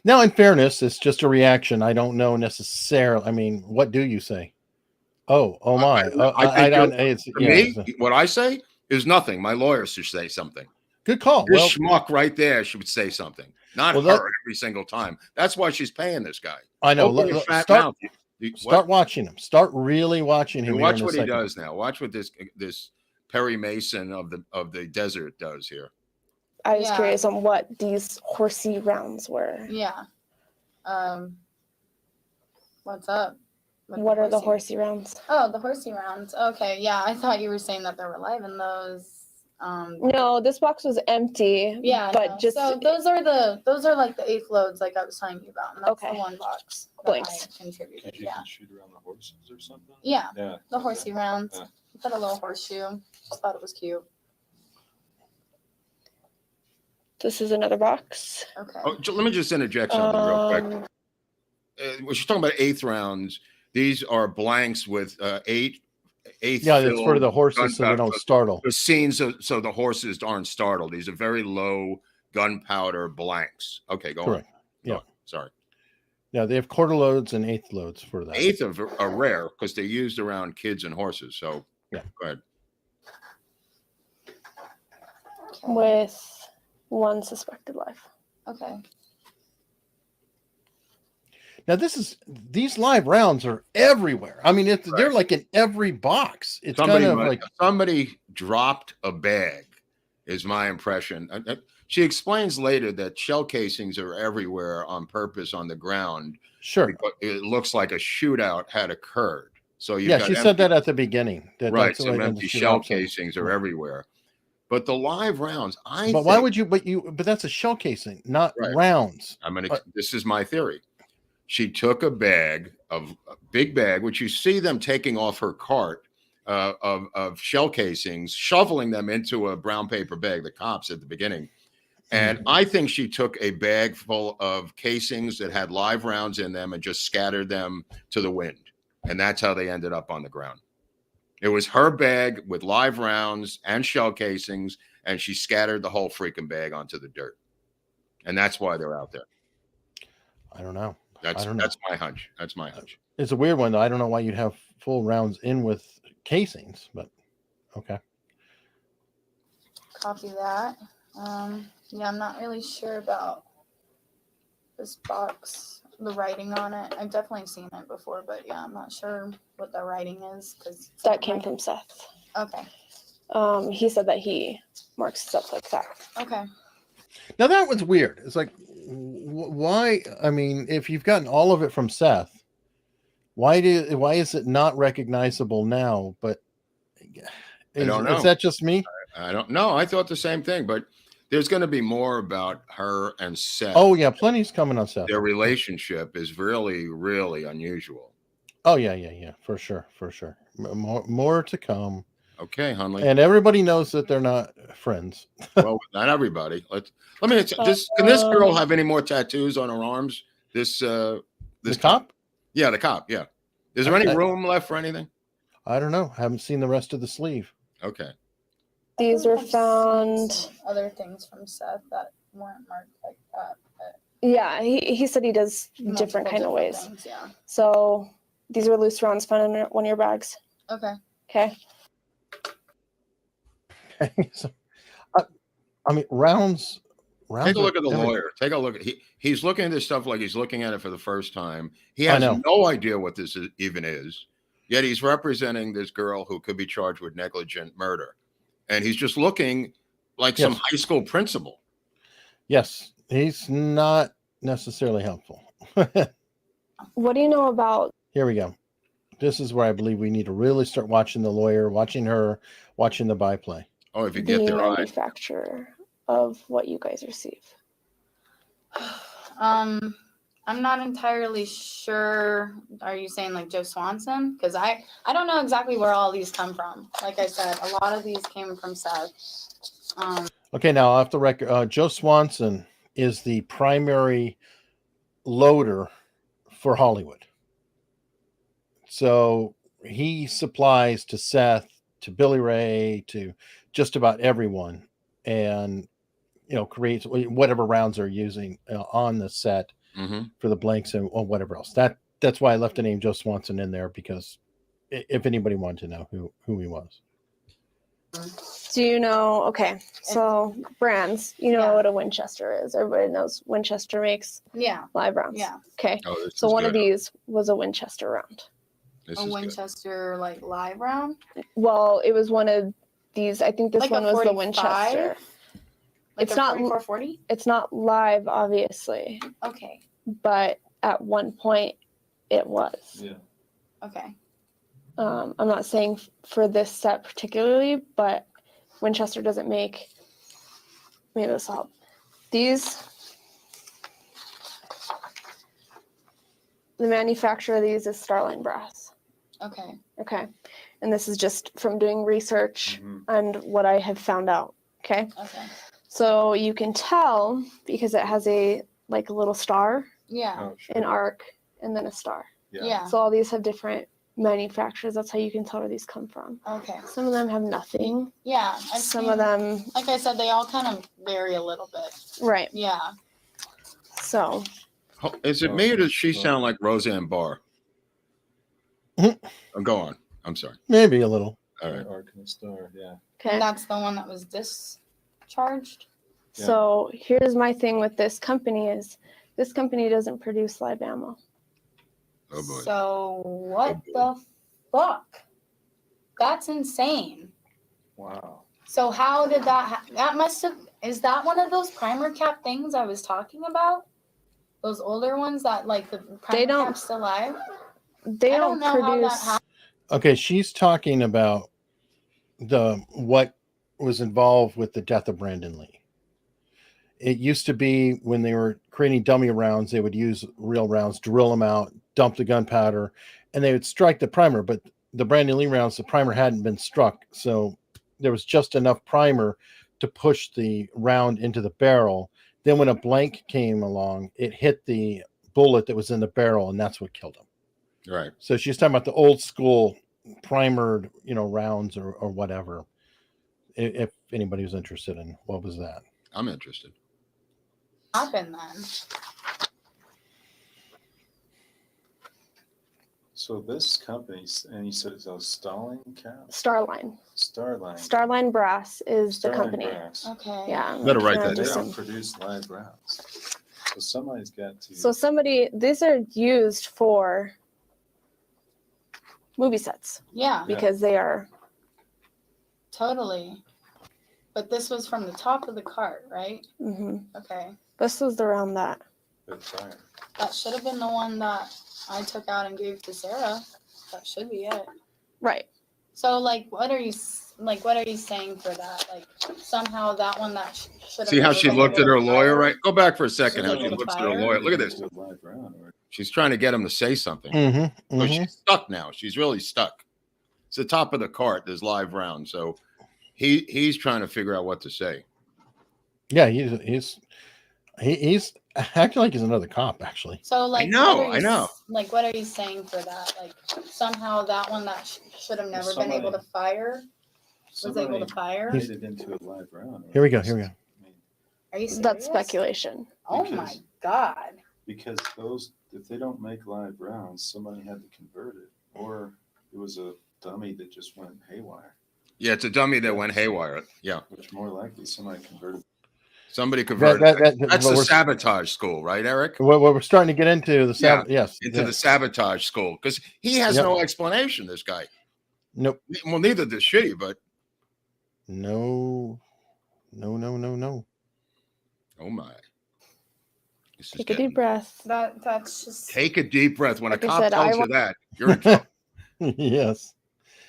Now, in fairness, it's just a reaction. I don't know necessarily. I mean, what do you say? Oh my! I don't. It's To me, what I say is nothing. My lawyer should say something. good call. This Well, schmuck right there should say something, not Well, her that- every single time. That's why she's paying this guy. I know. Open your fat Start mouth. start watching him. Start really watching him. And here watch in a what he second. does now. Watch what this Perry Mason of the desert does here. I was Yeah. curious on what these horsey rounds were. Yeah. What's up? with What are the horsey rounds? Oh, the horsey rounds. Okay, yeah. I thought you were saying that there were live in those. No, this box was empty. Yeah, but no. just so those are like the 8th loads, like I was telling you about, and that's Okay. the one box that Blanks. I contributed. Did you Yeah, shoot around the horses or something? yeah, Yeah. the horsey rounds. Yeah. Put a little horseshoe. Just thought it was cute. this is another box. Okay. Oh, let me just interject something real quick. Um, When she's talking about 8th rounds, these are blanks with eighth. Yeah, that's for the horses so they gunpowder. don't startle. The scenes so the horses aren't startled. These are very low gunpowder blanks. Okay, go Correct. on. Yeah. Go on. Sorry. Yeah, they have quarter loads and 8th loads for that. 8th are rare because they're used around kids and horses. So Yeah. go ahead. with 1 suspected life. Okay. Now these live rounds are everywhere. I mean, they're Right. like in every box. It's Somebody kind of like somebody dropped a bag, is my impression. She explains later that shell casings are everywhere on purpose on the ground. sure. Because it looks like a shootout had occurred. So you Yeah, she said that at the beginning. right. That's the Some way- empty she shell drops them. casings are Right. everywhere. But the live rounds, But why would you? But that's a shell casing, not Right. rounds. This is my theory. She took a big bag, which you see them taking off her cart of shell casings, shoveling them into a brown paper bag. The cops at the beginning, And I think she took a bag full of casings that had live rounds in them and just scattered them to the wind. And that's how they ended up on the ground. It was her bag with live rounds and shell casings, and she scattered the whole freaking bag onto the dirt. And that's why they're out there. I don't know. That's I don't know. that's my hunch. That's my hunch. It's a weird one, though. I don't know why you'd have full rounds in with casings, but okay. Copy that. Yeah, I'm not really sure about this box, the writing on it. I've definitely seen it before, but yeah, I'm not sure what the writing is because That came from Seth. Okay. He said that he marks stuff like that. Okay. Now that was weird. It's like, why? I mean, if you've gotten all of it from Seth, why is it not recognizable now? But I don't know. Is that just me? I don't know. I thought the same thing, but there's going to be more about her and Seth. Oh yeah, plenty's coming on Seth. Their relationship is really, really unusual. Oh yeah, for sure. More to come. Okay, Hunley. And everybody knows that they're not friends. Well, not everybody. Let me. Can this girl have any more tattoos on her arms? This cop? Yeah, the cop. Yeah. Is there any room left for anything? I don't know. Haven't seen the rest of the sleeve. Okay. These were found. Other things from Seth that weren't marked like that. But Yeah, he said he does different kind of ways. things, yeah. So these were loose rounds found in one of your bags. Okay. Okay. So, I mean, rounds. Take a look at the everywhere. lawyer. Take a look at he's looking at this stuff like he's looking at it for the first time. He has no idea what this even is. Yet he's representing this girl who could be charged with negligent murder. And he's just looking like some high school principal. Yes, he's not necessarily helpful. What do you know about? Here we go. This is where I believe we need to really start watching the lawyer, watching her, watching the byplay. Oh, if you the get their eye. manufacturer of what you guys receive. I'm not entirely sure. Are you saying like Joe Swanson? Because I don't know exactly where all these come from. Like I said, a lot of these came from Seth. Okay, now off the record, Joe Swanson is the primary loader for Hollywood. So he supplies to Seth, to Billy Ray, to just about everyone, and creates whatever rounds they're using on the set for the blanks and or whatever else. That's why I left the name Joe Swanson in there, because if anybody wanted to know who he was. Do you know? Okay, so brands. You know what a Winchester is. Everybody knows Winchester makes live rounds. Yeah. Okay. Oh, so one of these was a Winchester round. A Winchester like live round? Well, it was one of these. I think this like one was the Winchester. Like it's not 4440? It's not live, obviously. Okay. But at one point, it was. Yeah. Okay. I'm not saying for this set particularly, but Winchester doesn't make. Maybe this help. These. The manufacturer of these is Starline Brass. Okay. Okay. And this is just from doing research and what I have found out. Okay. Okay. So you can tell because it has a little star, Yeah. an arc, and then a star. Yeah. So all these have different manufacturers. That's how you can tell where these come from. Okay. Some of them have nothing. Yeah. Some of them. Like I said, they all kind of vary a little bit. Right. Yeah. So. Is it me or does she sound like Roseanne Barr? Go on. I'm sorry. Maybe a little. All right. Arc and Star, yeah. Okay. And that's the one that was discharged. So here's my thing with this company is this company doesn't produce live ammo. Oh boy. So what the fuck? That's insane. Wow. So how did that that must have is that one of those primer cap things I was talking about? Those older ones that like the primer cap's still alive? They don't know produce. how that happened. Okay, she's talking about what was involved with the death of Brandon Lee. It used to be when they were creating dummy rounds, they would use real rounds, drill them out, dump the gunpowder, and they would strike the primer. But the Brandon Lee rounds, the primer hadn't been struck, so there was just enough primer to push the round into the barrel. Then when a blank came along, it hit the bullet that was in the barrel, and that's what killed him. Right. So she's talking about the old school primered, rounds or whatever. If anybody was interested in what was that. I'm interested. Happened then. So this company, and you said it's a Stalling cap? Starline. Starline. Starline Brass is the Starline company. Brass. Okay. Yeah. Better write Yeah, that They just down. don't some- produce live rounds. So somebody's got to. So these are used for movie sets Yeah, because they are. totally. But this was from the top of the cart, right? Mhm. Okay. This was the round that. Good fire. That should have been the one that I took out and gave to Sarah. That should be it. Right. So, what are you saying for that? Like, somehow that one that should have. See how she looked at her lawyer, right? Go back for a second. How Somebody she with a looks at her fire? lawyer. Look at this. Into a live round, or She's trying to get him to say something. Mm-hmm. So she's stuck now. She's really stuck. It's the top of the cart. There's live round. So he's trying to figure out what to say. Yeah, he's acting like he's another cop, actually. So, like, know, what are I you know. What are you saying for that? Like, somehow that one that should have never been able to fire was able somebody to fire. made it into a live round. or Here we go. just- Here we go. I mean, Are you serious? That's speculation. Oh Because- my god. because if they don't make live rounds, somebody had to convert it, or it was a dummy that just went haywire. Yeah, it's a dummy that went haywire. Yeah. Which more likely somebody converted. Somebody converted. That's well, the we're- sabotage school, right, Eric? Well, we're starting to get into the yes. Into the sabotage school. Because he has Yep. no explanation, this guy. Nope. Well, neither does she, but No. oh my. This is Take a getting- deep breath. That's just. Take a deep breath. When Like a I cop said, tells you that, you're in trouble. Yes.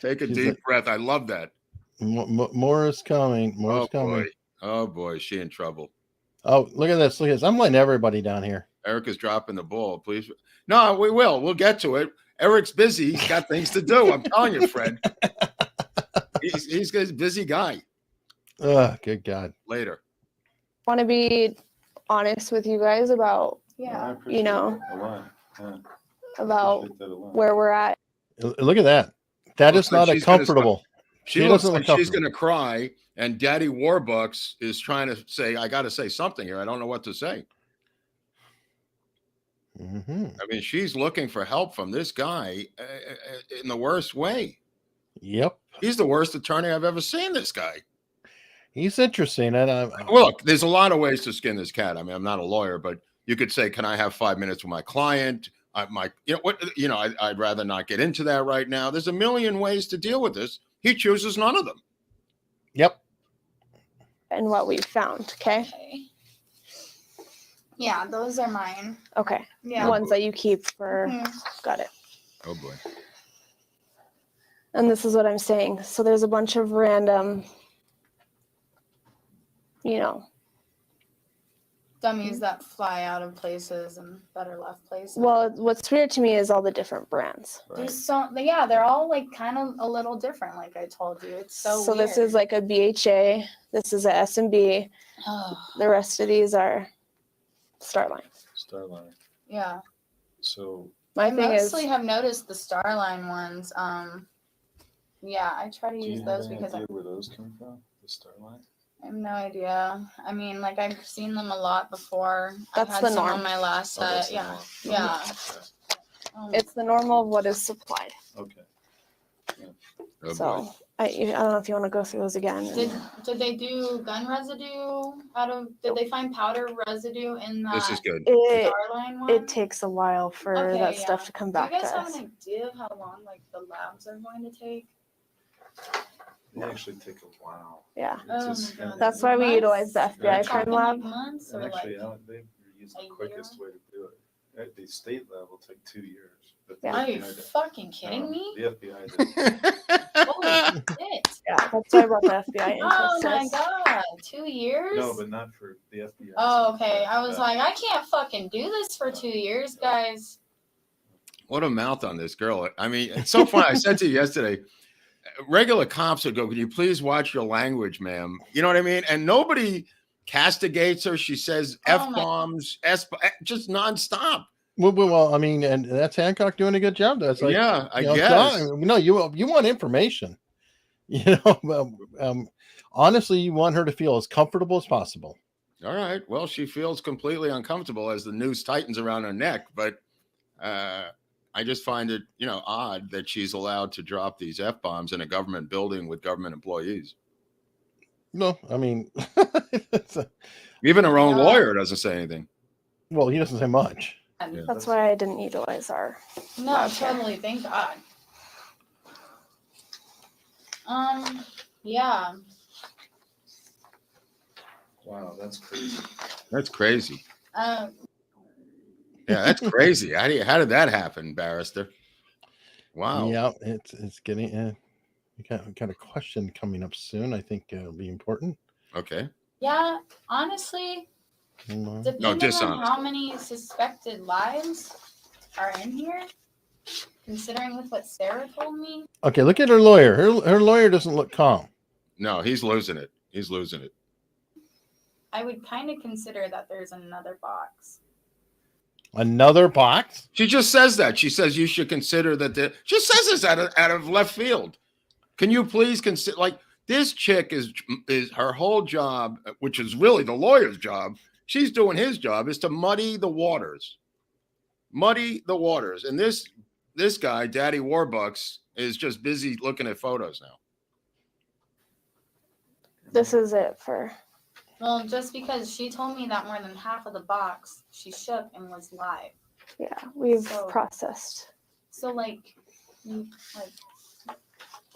Take a She's deep like- breath. I love that. More is coming. More Oh is coming. boy. Oh boy, is she in trouble. Oh, look at this. Look at this. I'm letting everybody down here. Eric is dropping the ball. Please. No, we will. We'll get to it. Eric's busy. He's got things to do. I'm telling you, Fred. He's a busy guy. Oh, good God. Later. Want to be honest with you guys about Yeah. appreciate know, it a lot. Yeah, about appreciate that a lot. where we're at. Look at that. That Looks is like not a she's gonna comfortable. She She looks doesn't like look she's comfortable. going to cry, and Daddy Warbucks is trying to say, I got to say something here. I don't know what to say. Mm-hmm. I mean, she's looking for help from this guy in the worst way. Yep. He's the worst attorney I've ever seen, this guy. He's interesting. And Well, look, there's a lot of ways to skin this cat. I mean, I'm not a lawyer, but you could say, can I have 5 minutes with my client? I'd rather not get into that right now. There's a million ways to deal with this. He chooses none of them. yep. And what we've found. Okay. Okay. Yeah, those are mine. Okay. Yeah. Ones that you keep for. Mhm. Got it. Oh boy. And this is what I'm saying. So there's a bunch of random, Dummies that fly out of places and that are left places. well, what's weird to me is all the different brands. Right. There's they're all like kind of a little different, like I told you. It's so weird. this is like a BHA. This is a S&B. The rest of these are Starline. Starline. yeah. So My I thing is, mostly have noticed the Starline ones. Yeah, I try to do use you have those any because idea where those come from? The Starline? I have no idea. I mean, like I've seen them a lot before. That's I've had the some norm. on my last Oh, that's set. the Yeah. norm. Yeah. Okay. it's the normal of what is supplied. Okay. Oh So boy. I don't know if you want to go through those again. Did they do gun residue did they find powder residue in that This is good. Starline one? It takes a while for Okay, that stuff yeah. to come Do you back to guys have us. an idea of how long like the labs are going to take? They actually take a while. Yeah. It's Oh just- my God. That's why we utilize the FBI Right. crime Talking lab. like months or Actually, like they use a the year? quickest way to do it. At the state level, take 2 years. But the Yeah. are you FBI did- fucking kidding no, me? The FBI did. Holy shit. Yeah, that's why I brought the FBI into Oh my this. god, 2 years? No, but not for the FBI. Oh, okay. I was Yeah. like, I can't fucking do this for 2 years, guys. What a mouth on this girl. I mean, it's so funny. I said to you yesterday, regular cops would go, "Can you please watch your language, ma'am?" You know what I mean? And nobody castigates her. She says Oh my- F-bombs, just nonstop. Well, I mean, and that's Hancock doing a good job. That's like, Yeah, I you know, guess. no, you want information. You know, honestly, you want her to feel as comfortable as possible. All right. Well, she feels completely uncomfortable as the noose tightens around her neck, but I just find it, odd that she's allowed to drop these F-bombs in a government building with government employees. No, I mean, Even her own Yeah. lawyer doesn't say anything. well, he doesn't say much. Yeah. That's why I didn't utilize our. No, Okay. totally. Thank God. Yeah. Wow, that's crazy. That's crazy. Um, Yeah, that's crazy. How did that happen, barrister? Wow. Yeah, it's getting. We got a question coming up soon. I think it'll be important. Okay. yeah, honestly, Hold on. depending on dishonest. how many suspected lives are in here, considering with what Sarah told me, Okay, look at her lawyer. Her lawyer doesn't look calm. No, he's losing it. He's losing it. I would kind of consider that there's another box. Another box. She just says that. She says you should consider that. She says this out of left field. Can you please consider? Like, this chick is her whole job, which is really the lawyer's job. She's doing his job is to muddy the waters. Muddy the waters. And this guy, Daddy Warbucks, is just busy looking at photos now. This is it for. Well, just because she told me that more than half of the box she shook and was live. Yeah, we've So- processed. So like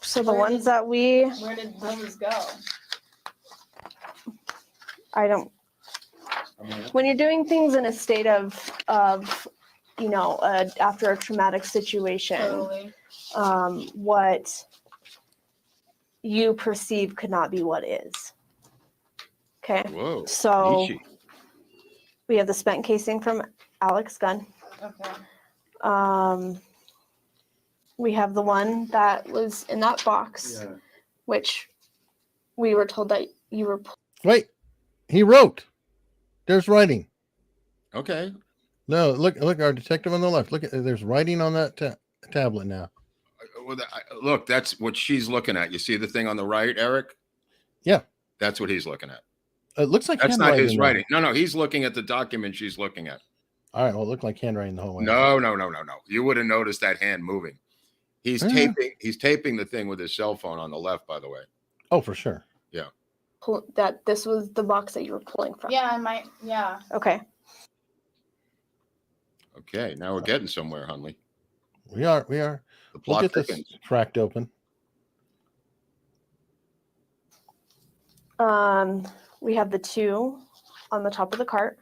So the Where ones did- that where did those go? I don't. I mean, When you're doing things in a state of after a traumatic situation, Totally. what you perceive could not be what is. Okay, Whoa. so Ishi. we have the spent casing from Alec's gun. Okay. We have the one that was in that box, yeah. which we were told that you were. Wait, he wrote. There's writing. Okay. No, look, our detective on the left. Look at there's writing on that tablet now. Well, look, that's what she's looking at. You see the thing on the right, Eric? Yeah. That's what he's looking at. It looks like That's not his handwriting, though. writing. No, he's looking at the document she's looking at. All right, well, it looked like handwriting the whole way. No. You would have noticed that hand moving. He's Yeah. taping the thing with his cell phone on the left, by the way. Oh, for sure. That this was the box that you were pulling from. Yeah, I might. Yeah. Okay. Okay, now we're getting somewhere, Hunley. We are. The We'll plot get this thickens. cracked open. We have the two on the top of the cart.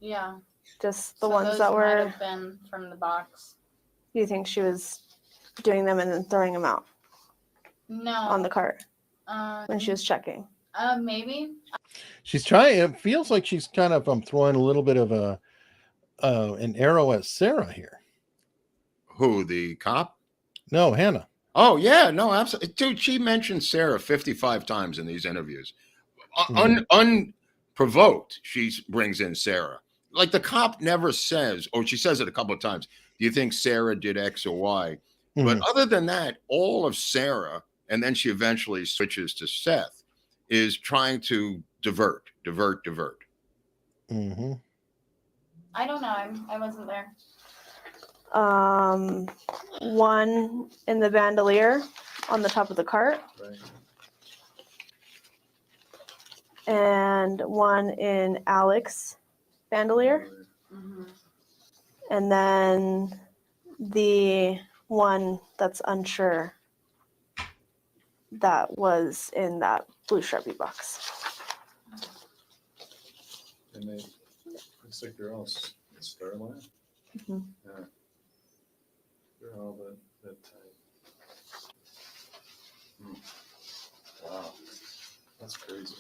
Yeah. Just the So ones those that might were. have been from the box. You think she was doing them and then throwing them out No. on the cart Um, when she was checking? maybe. She's trying. It feels like she's kind of throwing a little bit of an arrow at Sarah here. Who, the cop? No, Hannah. Oh, yeah, no, absolutely. Dude, she mentioned Sarah 55 times in these interviews. Unprovoked, she brings in Sarah. Like, the cop never says, or she says it a couple of times, do you think Sarah did X or Y? But other than that, all of Sarah, and then she eventually switches to Seth, is trying to divert. Mm-hmm. I don't know. I wasn't there. One in the bandolier on the top of the cart, Right. and one in Alec's bandolier, Mm-hmm. and then the one that's unsure that was in that blue Sharpie box. And they looks like they're all Starline. Mhm. Yeah. They're all that tight. Wow. That's crazy.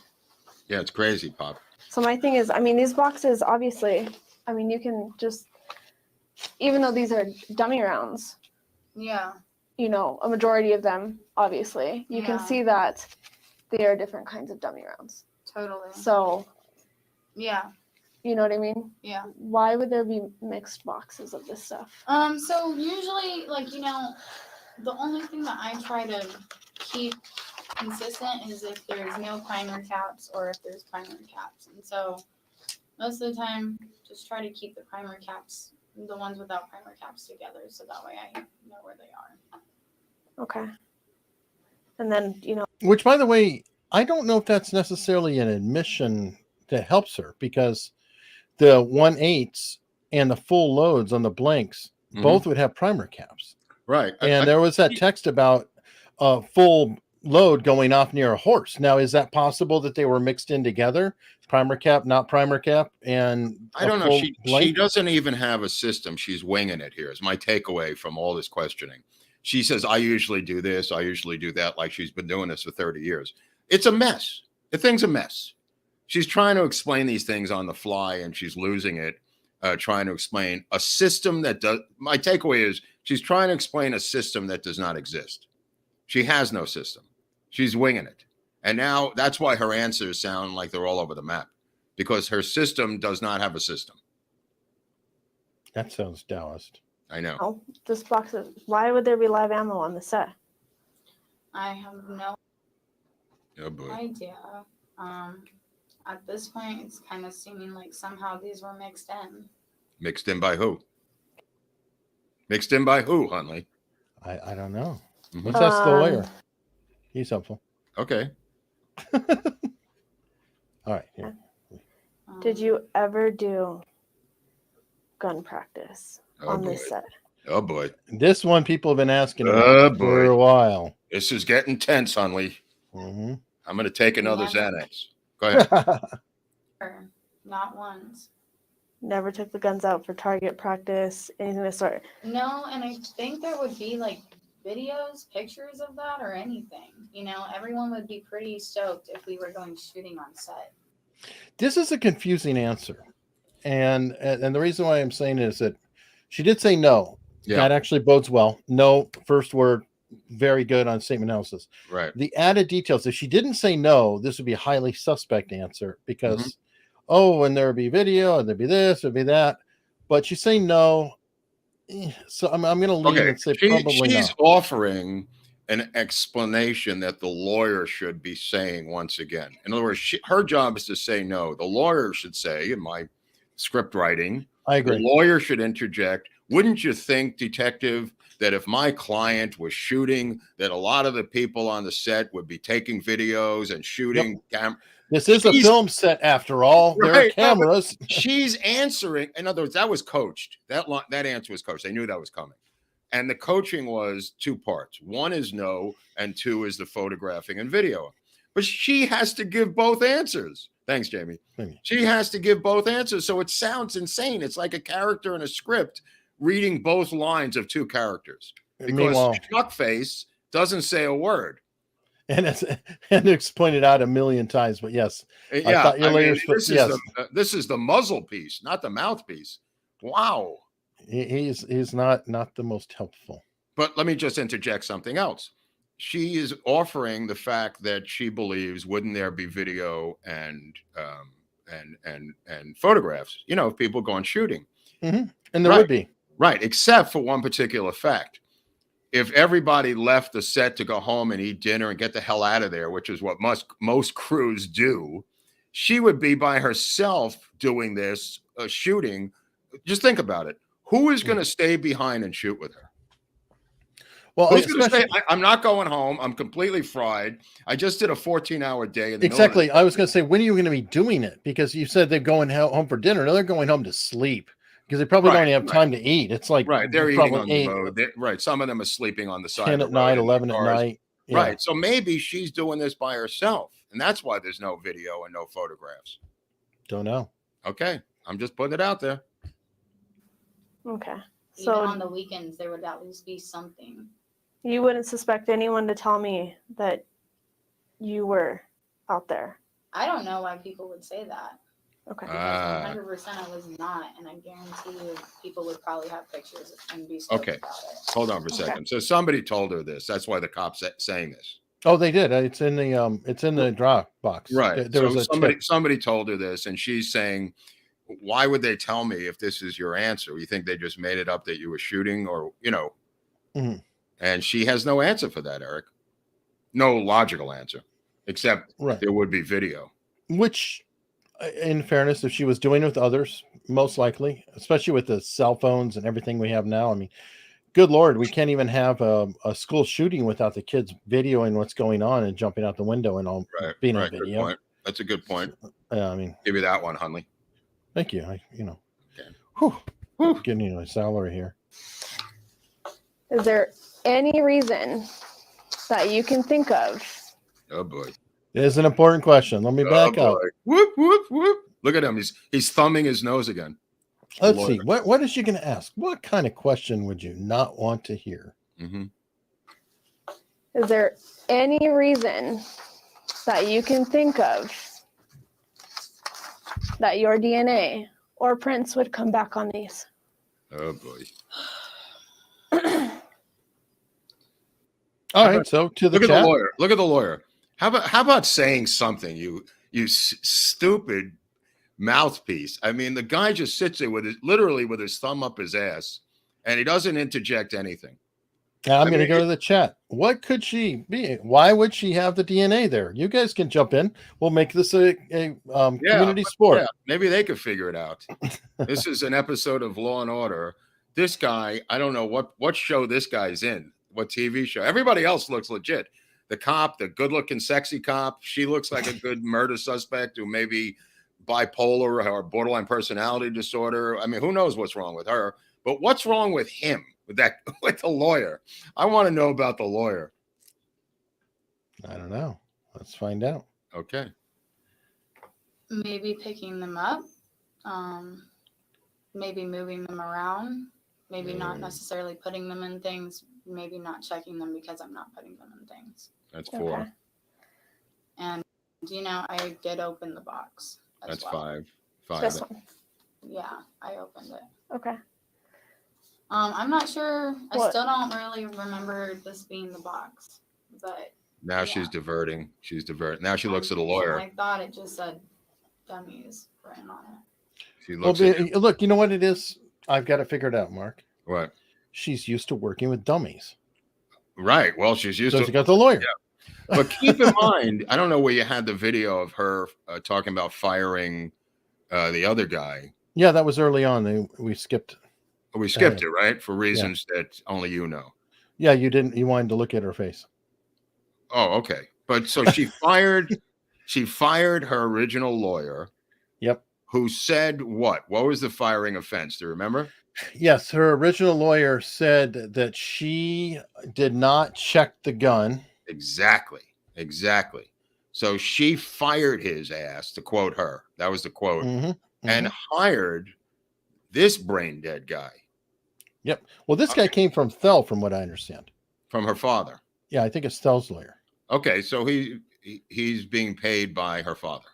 Yeah, it's crazy, Pop. So my thing is, these boxes, obviously, you can just, even though these are dummy rounds, Yeah. a majority of them, obviously, you can Yeah. see that they are different kinds of dummy rounds. Totally. So, Yeah. you know what I mean? Yeah. Why would there be mixed boxes of this stuff? So usually, like, the only thing that I try to keep consistent is if there's no primer caps or if there's primer caps. And so most of the time, just try to keep the primer caps, the ones without primer caps together, so that way I know where they are. Okay. And then, Which, by the way, I don't know if that's necessarily an admission that helps her, because the 1/8s and the full loads on the blanks both would have primer caps. Right. And there was that text about a full load going off near a horse. Now, is that possible that they were mixed in together? Primer cap, not primer cap, and I don't know. She doesn't even have a system. She's winging it here. Is my takeaway from all this questioning. She says, I usually do this, I usually do that, like she's been doing this for 30 years. It's a mess. The thing's a mess. She's trying to explain these things on the fly, and she's losing it, trying to explain a system that does. My takeaway is she's trying to explain a system that does not exist. She has no system. She's winging it. And now that's why her answers sound like they're all over the map, because her system does not have a system. That sounds Taoist. I know. oh, this box is, why would there be live ammo on the set? I have no Oh boy. idea. At this point, it's kind of seeming like somehow these were mixed in. Mixed in by who? Mixed in by who, Hunley? I don't know. Mhm. Let's ask the lawyer. He's helpful. Okay. All right. Yeah. Did you ever do gun practice Oh on boy. this set? Oh boy. This one people have been asking Oh, about for a while. This is getting tense, Hunley. Mhm. I'm going to take another Yeah. Xanax. Go ahead. Not once. Never took the guns out for target practice, anything of the sort. No, and I think there would be like videos, pictures of that, or anything. Everyone would be pretty stoked if we were going shooting on set. This is a confusing answer. And the reason why I'm saying it is that she did say no. Yeah. That actually bodes well. No, first word, very good on statement analysis. Right. The added details, if she didn't say no, this would be a highly suspect answer, because, and there would be video, and there'd be this, there'd be that. But she's saying no. So I'm going to lean and say probably she's no. offering an explanation that the lawyer should be saying once again. In other words, her job is to say no. The lawyer should say, in my script writing, I agree. The lawyer should interject. Wouldn't you think, detective, that if my client was shooting, that a lot of the people on the set would be taking videos and shooting? This is a film set, after all. There are cameras. She's answering. In other words, that was coached. That answer was coached. They knew that was coming. And the coaching was two parts. One is no, and two is the photographing and video. But she has to give both answers. Thanks, Jamie. She has to give both answers. So it sounds insane. It's like a character in a script reading both lines of two characters. Because Fuckface doesn't say a word. And it's pointed out a million times, but yes. Yeah, this is the muzzle piece, not the mouthpiece. Wow. He's not the most helpful. But let me just interject something else. She is offering the fact that she believes, wouldn't there be video and photographs, of people going shooting. Mm-hmm. And there would be. Right, except for one particular fact. If everybody left the set to go home and eat dinner and get the hell out of there, which is what most crews do, she would be by herself doing this, shooting. Just think about it. Who is going to stay behind and shoot with her? Well, who's going to say, I'm not going home. I'm completely fried. I just did a 14-hour day. Exactly. I was going to say, when are you going to be doing it? Because you said they're going home for dinner. No, they're going home to sleep. Because they probably don't have time to eat. It's like they're eating on the road. Some of them are sleeping on the side. 10 at night, 11 at night. Yeah. Right. So maybe she's doing this by herself, and that's why there's no video and no photographs. Don't know. Okay, I'm just putting it out there. Okay. So even on the weekends, there would at least be something. You wouldn't suspect anyone to tell me that you were out there. I don't know why people would say that. Okay. Ah, 100% I was not, and I guarantee you people would probably have pictures and be stoked okay. about it. Hold on for a Okay. second. So somebody told her this. That's why the cop's saying this. Oh, they did. It's in the drop box. Right. There was So a tip. somebody told her this, and she's saying, why would they tell me if this is your answer? You think they just made it up that you were shooting, or Mhm. And she has no answer for that, Eric. No logical answer, except Right. there would be video. Which, in fairness, if she was doing it with others, most likely, especially with the cell phones and everything we have now, I mean, good Lord, we can't even have a school shooting without the kids videoing what's going on and jumping out the window and all Right. being Right. on Good video. point. That's a good point. I mean, Give you that one, Hunley. thank you. Okay. Whew, getting my salary here. Is there any reason that you can think of? Oh boy. It is an important question. Let me back up. Whoop whoop whoop. Look at him. He's thumbing his nose again. Let's see. What is she going to ask? What kind of question would you not want to hear? Mm-hmm. Is there any reason that you can think of that your DNA or prints would come back on these? Oh boy. All right. So to the Look at chat. the lawyer. Look at the lawyer. How about saying something? You stupid mouthpiece. I mean, the guy just sits there literally with his thumb up his ass, and he doesn't interject anything. Now I'm going to go to the chat. What could she be? Why would she have the DNA there? You guys can jump in. We'll make this a community sport. Yeah, maybe they could figure it out. This is an episode of Law and Order. This guy, I don't know what show this guy's in, what TV show. Everybody else looks legit. The cop, the good-looking, sexy cop, she looks like a good murder suspect who may be bipolar or borderline personality disorder. I mean, who knows what's wrong with her? But what's wrong with him? With the lawyer? I want to know about the lawyer. I don't know. Let's find out. Okay. Maybe picking them up, maybe moving them around, maybe not necessarily putting them in things, maybe not checking them because I'm not putting them in things. That's 4. Okay. And I did open the box. That's well. 5. 5. This one. Yeah, I opened it. Okay. I'm not sure. I What? still don't really remember this being the box, but Now she's diverting. She's diverting. Now she looks at the lawyer. I thought it just said dummies written on it. She looks at look, you know what it is? I've got it figured out, Mark. what? She's used to working with dummies. Right. Well, she's used So to. she got the lawyer. Yeah. But keep in mind, I don't know where you had the video of her talking about firing the other guy. Yeah, that was early on. We skipped. We skipped it, right? For reasons that only you know. Yeah, you didn't. You wanted to look at her face. Oh, okay. But so she fired her original lawyer. Yep. Who said what? What was the firing offense? Do you remember? Yes, her original lawyer said that she did not check the gun. Exactly. So she fired his ass, to quote her. That was the quote. Mm-hmm. And hired this brain dead guy. Yep. Well, this guy came from Thel, from what I understand. From her father. Yeah, I think it's Thel's lawyer. Okay, so he's being paid by her father.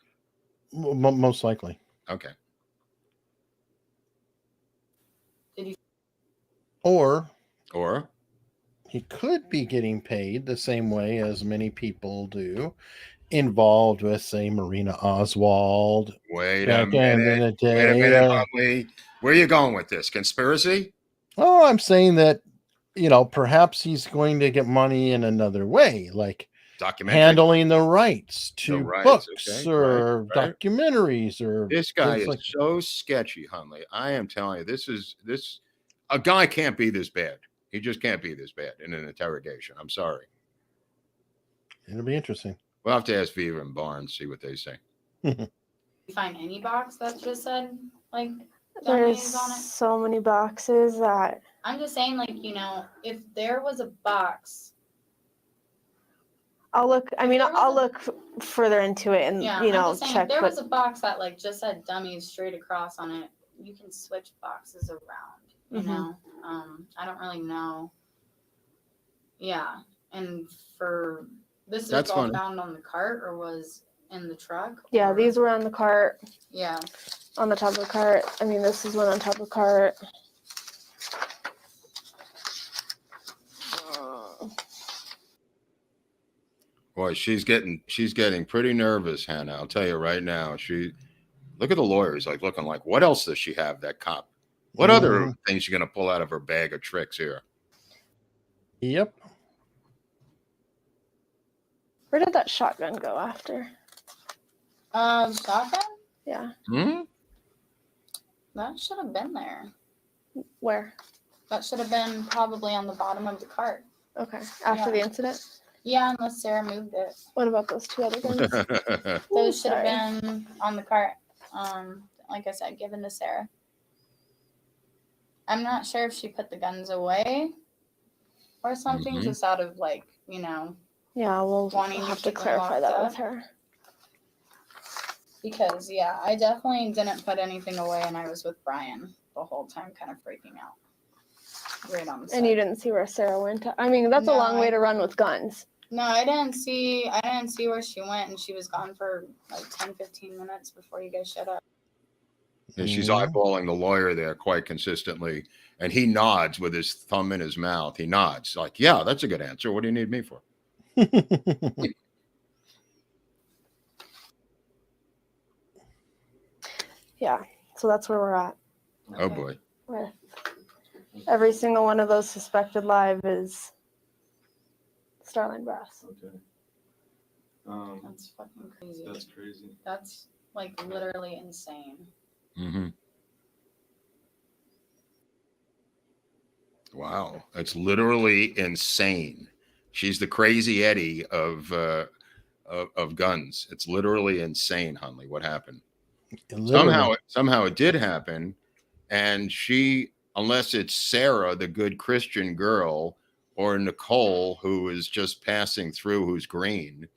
Most likely. Okay. Or he could be getting paid the same way as many people do, involved with, say, Marina Oswald. Wait back a minute. in the day. Wait a minute, Hunley. Where are you going with this? Conspiracy? Oh, I'm saying that, perhaps he's going to get money in another way, like handling the rights to books or documentaries or this guy is so sketchy, Hunley. I am telling you, a guy can't be this bad. He just can't be this bad in an interrogation. I'm sorry. It'll be interesting. We'll have to ask Viva and Barnes, see what they say. You find any box that just said like There's dummies on it? so many boxes that I'm just saying, like, if there was a box. I'll look. I mean, I'll look further into it and I'm just saying, check. If there was a box that like just said dummies straight across on it, you can switch boxes around. You know, I don't really know. Yeah, and for this is all found on the cart, or was in the truck? Yeah, or- these were on the cart, Yeah. on the top of the cart. I mean, this is one on top of the cart. Boy, she's getting pretty nervous, Hannah. I'll tell you right now. Look at the lawyers, like looking like, what else does she have, that cop? What other things she gonna pull out of her bag of tricks here? Yep. Where did that shotgun go after? Shotgun? Yeah. That should have been there. Where? That should have been probably on the bottom of the cart. Okay. After Yeah. the incident? Yeah, unless Sarah moved it. What about those two other guns? Those should Sorry. have been on the cart. Like I said, given to Sarah. I'm not sure if she put the guns away or something, Mhm. just out of like, you know, Yeah, we'll Wanting to have to keep them clarify locked that up. with her. because yeah, I definitely didn't put anything away, and I was with Brian the whole time, kind of freaking out. Right on the side. And you didn't see where Sarah went. I mean, that's a No, long way to run with guns. No, I didn't see where she went, and she was gone for like 10-15 minutes before you guys showed up. And she's eyeballing the lawyer there quite consistently, and he nods with his thumb in his mouth. He nods like, "Yeah, that's a good answer. What do you need me for?" Yeah, so that's where we're at. Oh boy. With every single one of those suspected live is Starline Brass. Okay. That's fucking crazy. That's crazy. That's like literally insane. Mm-hmm. Wow, that's literally insane. She's the crazy Eddie of guns. It's literally insane, Hunley. What happened? Somehow it did happen, and she, unless it's Sarah, the good Christian girl, or Nicole, who is just passing through, who's green,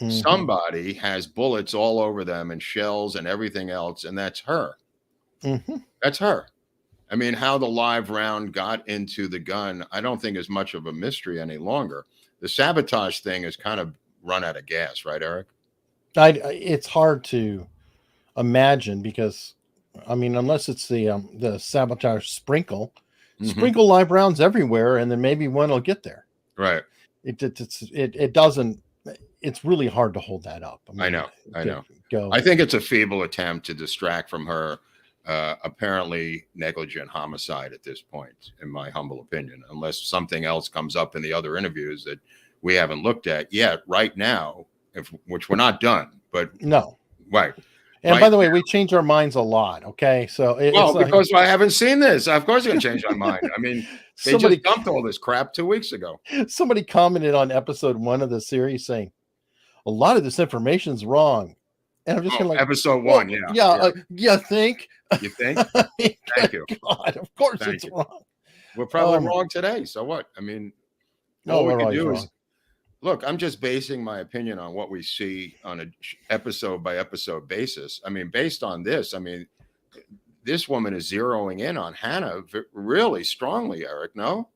somebody has bullets all over them and shells and everything else, and that's her. That's her. I mean, how the live round got into the gun, I don't think is much of a mystery any longer. The sabotage thing has kind of run out of gas, right, Eric? It's hard to imagine because, I mean, unless it's the sabotage sprinkle live rounds everywhere, and then maybe one will get there. Right. It doesn't. It's really hard to hold that up. I know. Go. I think it's a feeble attempt to distract from her apparently negligent homicide at this point, in my humble opinion, unless something else comes up in the other interviews that we haven't looked at yet right now, which we're not done, but no. Right. And right by the way, now. we change our minds a lot. Okay. So because I haven't seen this. Of course I'm going to change my mind. I mean, they just dumped all this crap 2 weeks ago. Somebody commented on episode 1 of the series saying a lot of this information is wrong. And I'm just kind of like, episode 1. You think? You think? I mean, Thank you. God, of course Thank it's you. wrong. We're probably wrong today. So what? I mean, all we can do is look, I'm just basing my opinion on what we see on a episode by episode basis. I mean, based on this, I mean, this woman is zeroing in on Hannah really strongly, Eric, no?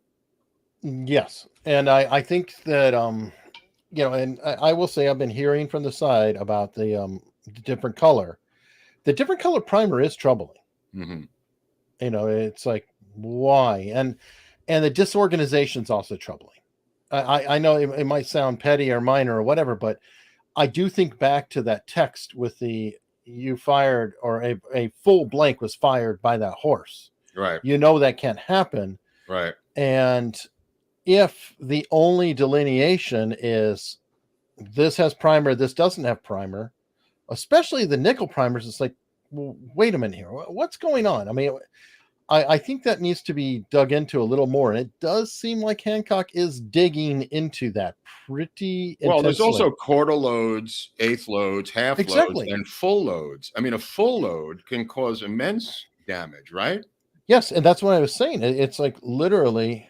Yes. And I think that, and I will say I've been hearing from the side about the different color. The different color primer is troubling. It's like, why? And the disorganization is also troubling. I know it might sound petty or minor or whatever, but I do think back to that text with you fired, or a full blank was fired by that horse. Right. That can't happen. Right. And if the only delineation is this has primer, this doesn't have primer, especially the nickel primers, it's like, well, wait a minute here. What's going on? I mean, I think that needs to be dug into a little more. And it does seem like Hancock is digging into that pretty intensely. Well, there's also quarter loads, eighth loads, half loads, and full loads. I mean, a full load can cause immense damage, right? Yes. And that's what I was saying. It's like literally,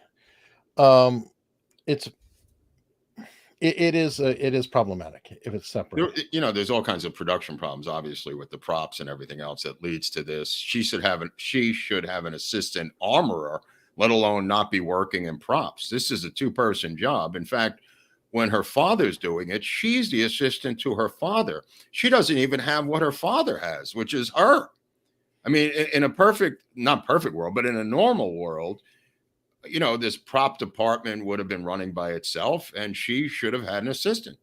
it is problematic if it's separate. There's all kinds of production problems, obviously, with the props and everything else that leads to this. She should have an assistant armorer, let alone not be working in props. This is a 2-person job. In fact, when her father's doing it, she's the assistant to her father. She doesn't even have what her father has, which is her. I mean, in a not perfect world, but in a normal world, this prop department would have been running by itself, and she should have had an assistant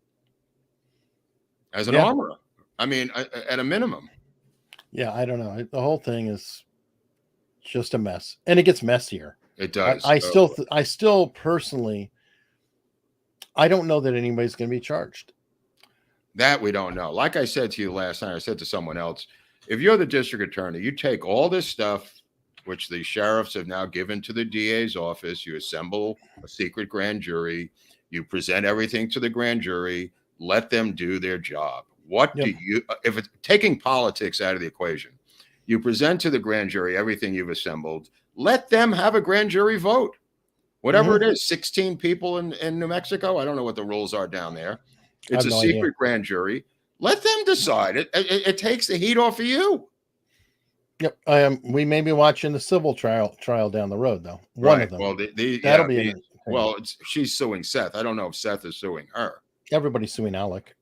as an armorer. I mean, at a minimum. Yeah, I don't know. The whole thing is just a mess, and it gets messier. It does. I still personally, I don't know that anybody's going to be charged. That we don't know. Like I said to you last night, I said to someone else, if you're the district attorney, you take all this stuff, which the sheriffs have now given to the DA's office, you assemble a secret grand jury, you present everything to the grand jury, let them do their job. What do you, if it's taking politics out of the equation, you present to the grand jury everything you've assembled, let them have a grand jury vote. Whatever it is, 16 people in New Mexico. I don't know what the rules are down there. It's a secret grand jury. Let them decide. It takes the heat off of you. Yep. We may be watching the civil trial down the road, though. One of them. Well, that'll be she's suing Seth. I don't know if Seth is suing her. Everybody's suing Alec.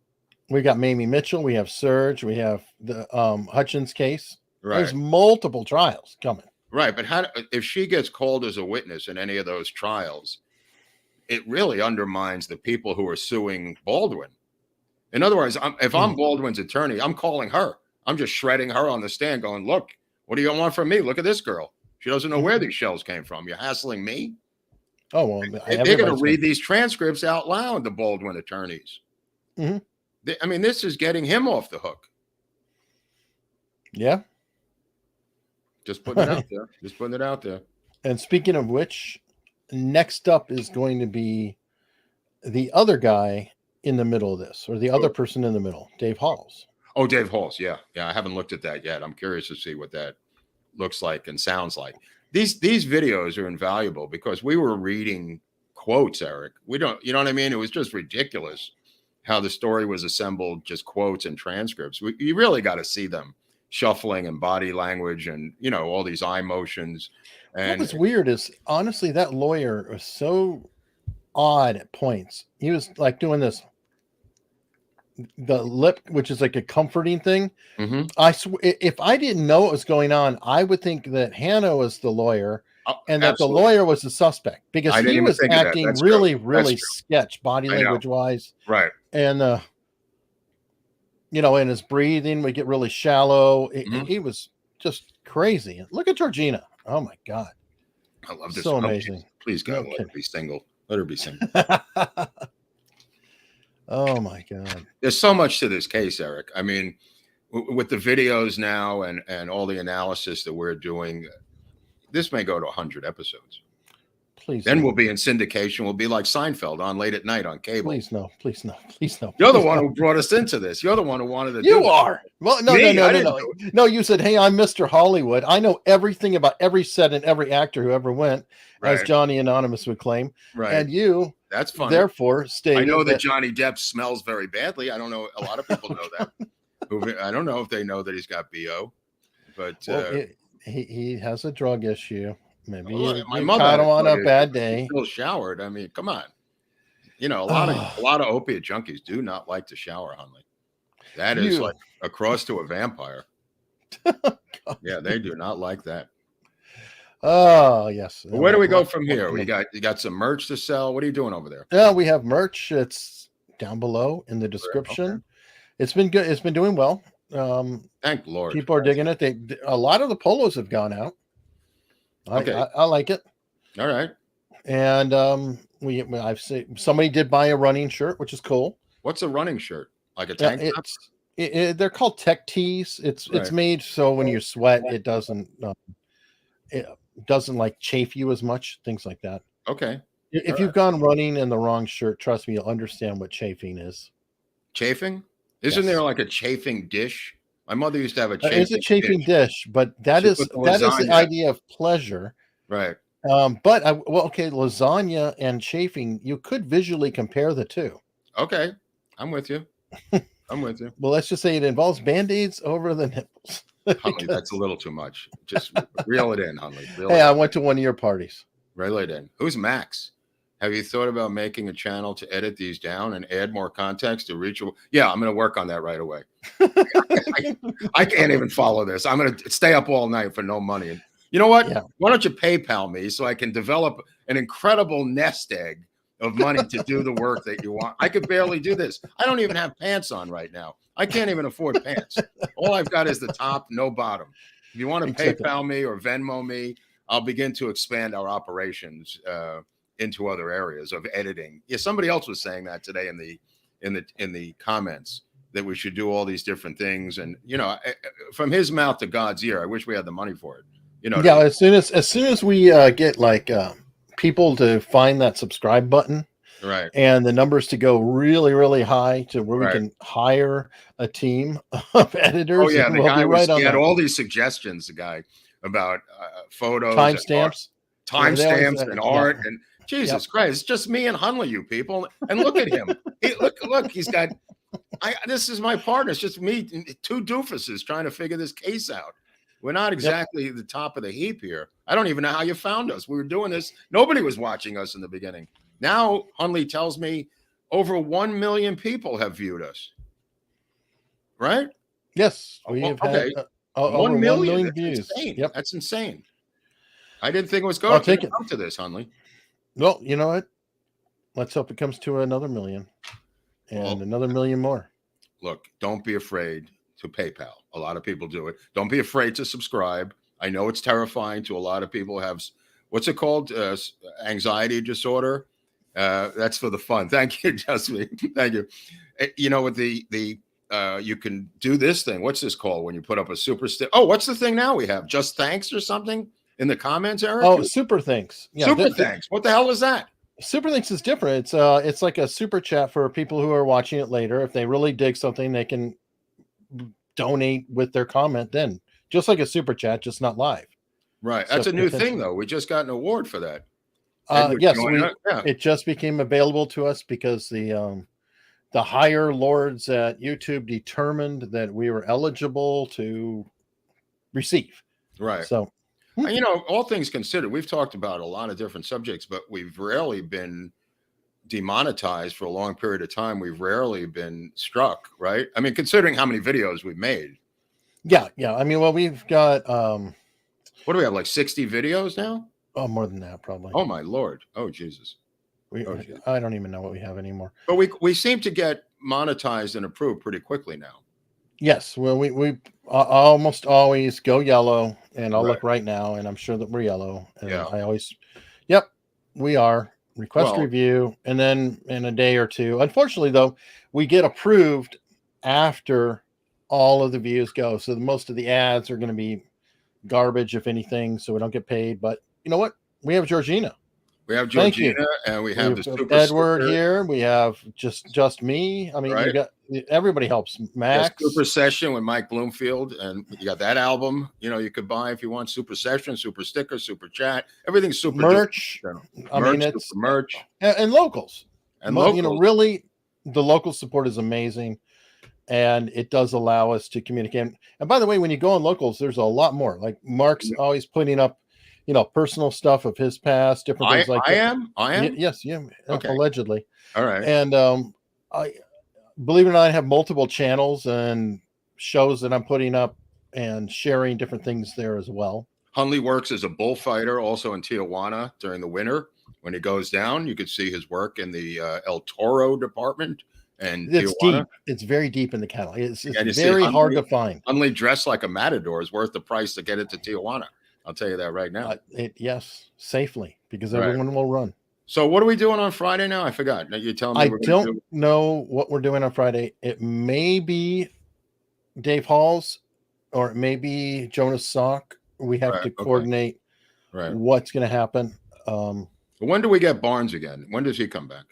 We got Mamie Mitchell. We have Serge. We have the Hutchins case. Right. There's multiple trials coming. Right, but if she gets called as a witness in any of those trials, it really undermines the people who are suing Baldwin. In other words, if I'm Baldwin's attorney, I'm calling her. I'm just shredding her on the stand going, look, what do you want from me? Look at this girl. She doesn't know where these shells came from. You're hassling me? Oh, well. They're going to read these transcripts out loud, the Baldwin attorneys. I mean, this is getting him off the hook. Yeah. Just putting it out there. Just putting it out there. And speaking of which, next up is going to be the other guy in the middle of this, or the other person in the middle, Dave Halls. Oh, Dave Halls. Yeah. Yeah. I haven't looked at that yet. I'm curious to see what that looks like and sounds like. These videos are invaluable because we were reading quotes, Eric. We don't, you know what I mean? It was just ridiculous how the story was assembled, just quotes and transcripts. You really got to see them shuffling and body language and, all these eye motions. And what's weird is, honestly, that lawyer was so odd at points. He was like doing this, the lip, which is like a comforting thing. I swear, if I didn't know what was going on, I would think that Hannah was the lawyer and that the lawyer was the suspect, because he was acting really sketch body language wise. Right. And, and his breathing would get really shallow. He was just crazy. Look at Georgina. Oh my God. I love this. So amazing. Please God, let her be single. Let her be single. Oh my God. There's so much to this case, Eric. I mean, with the videos now and all the analysis that we're doing, this may go to 100 episodes. Please. Then we'll be in syndication. We'll be like Seinfeld on late at night on cable. Please no. Please no. Please no. You're the one who brought us into this. You're the one who wanted to do You are. Well, no. No, you said, hey, I'm Mr. Hollywood. I know everything about every set and every actor who ever went, as Johnny Anonymous would claim. Right. And you, that's funny. Therefore, stated I know that Johnny Depp smells very badly. I don't know. A lot of people know that. I don't know if they know that he's got BO, but he has a drug issue. Maybe my mother caught him on a bad day. Still showered. I mean, come on. A lot of opiate junkies do not like to shower, Hunley. That is like a cross to a vampire. Yeah, they do not like that. Oh yes. Well, where do we go from here? You got some merch to sell. What are you doing over there? Yeah, we have merch. It's down below in the description. Okay. It's been good. It's been doing well. Thank Lord. People are digging it. A lot of the polos have gone out. I like it. All right. And I've seen somebody did buy a running shirt, which is cool. What's a running shirt? Like a tank top? They're called tech tees. It's made so when you sweat, it doesn't like chafe you as much. Things like that. Okay. If you've gone running in the wrong shirt, trust me, you'll understand what chafing is. Chafing? Isn't there like a chafing dish? My mother used to have a chafing It's a chafing dish, but that is the idea of pleasure. Right. Lasagna and chafing, you could visually compare the two. Okay. I'm with you. Well, let's just say it involves Band-Aids over the nipples. Hunley, that's a little too much. Just reel it in, Hunley. I went to one of your parties. Reel it in. Who's Max? have you thought about making a channel to edit these down and add more context to reach? Yeah, I'm going to work on that right away. I can't even follow this. I'm going to stay up all night for no money. And you know what? Yeah. Why don't you PayPal me so I can develop an incredible nest egg of money to do the work that you want? I could barely do this. I don't even have pants on right now. I can't even afford pants. All I've got is the top, no bottom. If you want to PayPal me or Venmo me, I'll begin to expand our operations into other areas of editing. Yeah, somebody else was saying that today in the comments, that we should do all these different things. And from his mouth to God's ear, I wish we had the money for it. Yeah, as soon as we get like people to find that subscribe button, right, and the numbers to go really, really high to where we can hire a team of editors. Oh yeah, the guy he had all these suggestions. The guy about photos, timestamps, and art, and Jesus Christ, it's just me and Hunley, you people. And look at him. Look, he's got. This is my partner. It's just me, two doofuses trying to figure this case out. We're not exactly the top of the heap here. I don't even know how you found us. We were doing this. Nobody was watching us in the beginning. Now Hunley tells me over 1 million people have viewed us. Right? Yes, we have had 1 million views. Insane. Yep, that's insane. I didn't think it was going to come to this, Hunley. Well, you know what? Let's hope it comes to another million and another million more. Look, don't be afraid to PayPal. A lot of people do it. Don't be afraid to subscribe. I know it's terrifying to a lot of people. Have what's it called? Anxiety disorder. That's for the fun. Thank you, Jasmine. Thank you. With you can do this thing. What's this called when you put up a super stick? Oh, what's the thing now we have? Just thanks or something in the comments, Eric? Oh, super thanks. Yeah, super thanks. What the hell is that? Super thanks is different. It's like a super chat for people who are watching it later. If they really dig something, they can donate with their comment then, just like a super chat, just not live. Right. That's a new thing, though. We just got an award for that. Yes, it just became available to us because the higher lords at YouTube determined that we were eligible to receive. Right. So, all things considered, we've talked about a lot of different subjects, but we've rarely been demonetized for a long period of time. We've rarely been struck, right? I mean, considering how many videos we've made. Yeah. I mean, well, we've got what do we have, like 60 videos now? Oh, more than that, probably. Oh my Lord. Oh Jesus. I don't even know what we have anymore. But we seem to get monetized and approved pretty quickly now. Yes. Well, we almost always go yellow, and I'll look right now, and I'm sure that we're yellow. And I always, we are. Request review, and then in a day or two. Unfortunately, though, we get approved after all of the views go. So most of the ads are going to be garbage, if anything, so we don't get paid. But you know what? We have Georgina. We have Georgina, and we have the super Edward here. We have just me. I mean, you got everybody helps. Max Super Session with Mike Bloomfield, and you got that album. You could buy if you want. Super Session, Super Sticker, Super Chat. Everything's super merch. I mean, it's merch and locals. And locals. Really, the local support is amazing, and it does allow us to communicate. And by the way, when you go on locals, there's a lot more. Like Mark's always putting up, personal stuff of his past, different things like that. I am. Yes, yeah. Okay. Allegedly. All right. And I believe it or not, I have multiple channels and shows that I'm putting up and sharing different things there as well. Hunley works as a bullfighter also in Tijuana during the winter. When he goes down, you could see his work in the El Toro department. And it's Tijuana. deep. It's very deep in the cattle. It's very hard to find. Hunley dressed like a matador is worth the price to get it to Tijuana. I'll tell you that right now. Yes, safely, because everyone will run. So what are we doing on Friday now? I forgot. You're telling me I don't know what we're doing on Friday. It may be Dave Hall's, or it may be Jonas Salk. We have to coordinate what's going to happen. When do we get Barnes again? When does he come back?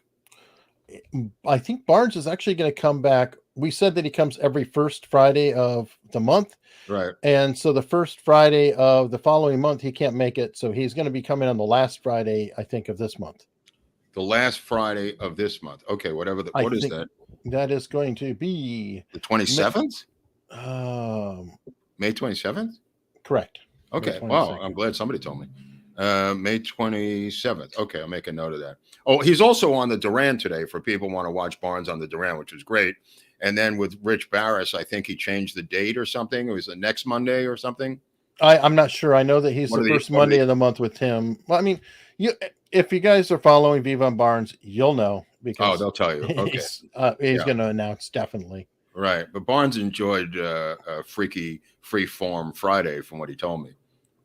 I think Barnes is actually going to come back. We said that he comes every first Friday of the month. Right. And so the first Friday of the following month, he can't make it. So he's going to be coming on the last Friday, I think, of this month. The last Friday of this month. Okay, whatever. What is that? That is going to be the 27th? May 27th? Correct. Okay. Wow. I'm glad somebody told me. May 27th. Okay, I'll make a note of that. Oh, he's also on the Duran today for people who want to watch Barnes on the Duran, which was great. And then with Rich Barris, I think he changed the date or something. It was the next Monday or something. I'm not sure. I know that he's the first Monday of the month with him. Well, I mean, if you guys are following Viva and Barnes, you'll know because they'll tell you. Okay, he's going to announce definitely. Right, but Barnes enjoyed a freaky free form Friday, from what he told me.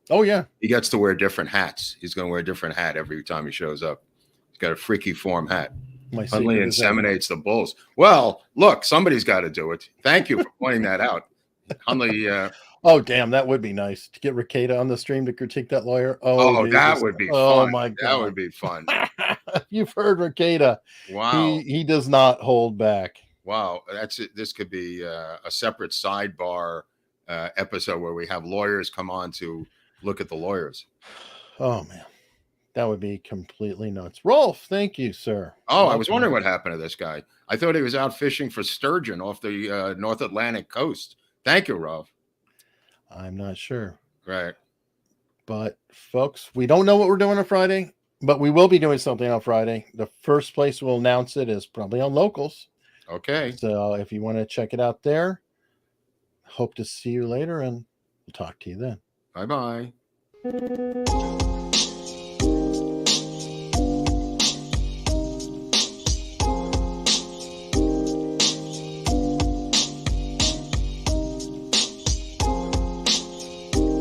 Oh yeah, he gets to wear different hats. He's going to wear a different hat every time he shows up. He's got a freaky form hat. Hunley inseminates the bulls. Well, look, somebody's got to do it. Thank you for pointing that out, Hunley. Oh damn, that would be nice to get Rekieta on the stream to critique that lawyer. Oh, that would be oh fun. My God, that would be fun. You've heard Rekieta. Wow, he does not hold back. Wow, that's it. This could be a separate sidebar episode where we have lawyers come on to look at the lawyers. Oh man, that would be completely nuts. Rolf, thank you, sir. Oh, I was wondering what happened to this guy. I thought he was out fishing for sturgeon off the North Atlantic coast. Thank you, Rolf. I'm not sure. Right. But folks, we don't know what we're doing on Friday, but we will be doing something on Friday. The first place we'll announce it is probably on Locals. Okay. So if you want to check it out there, hope to see you later, and we'll talk to you then. Bye-bye.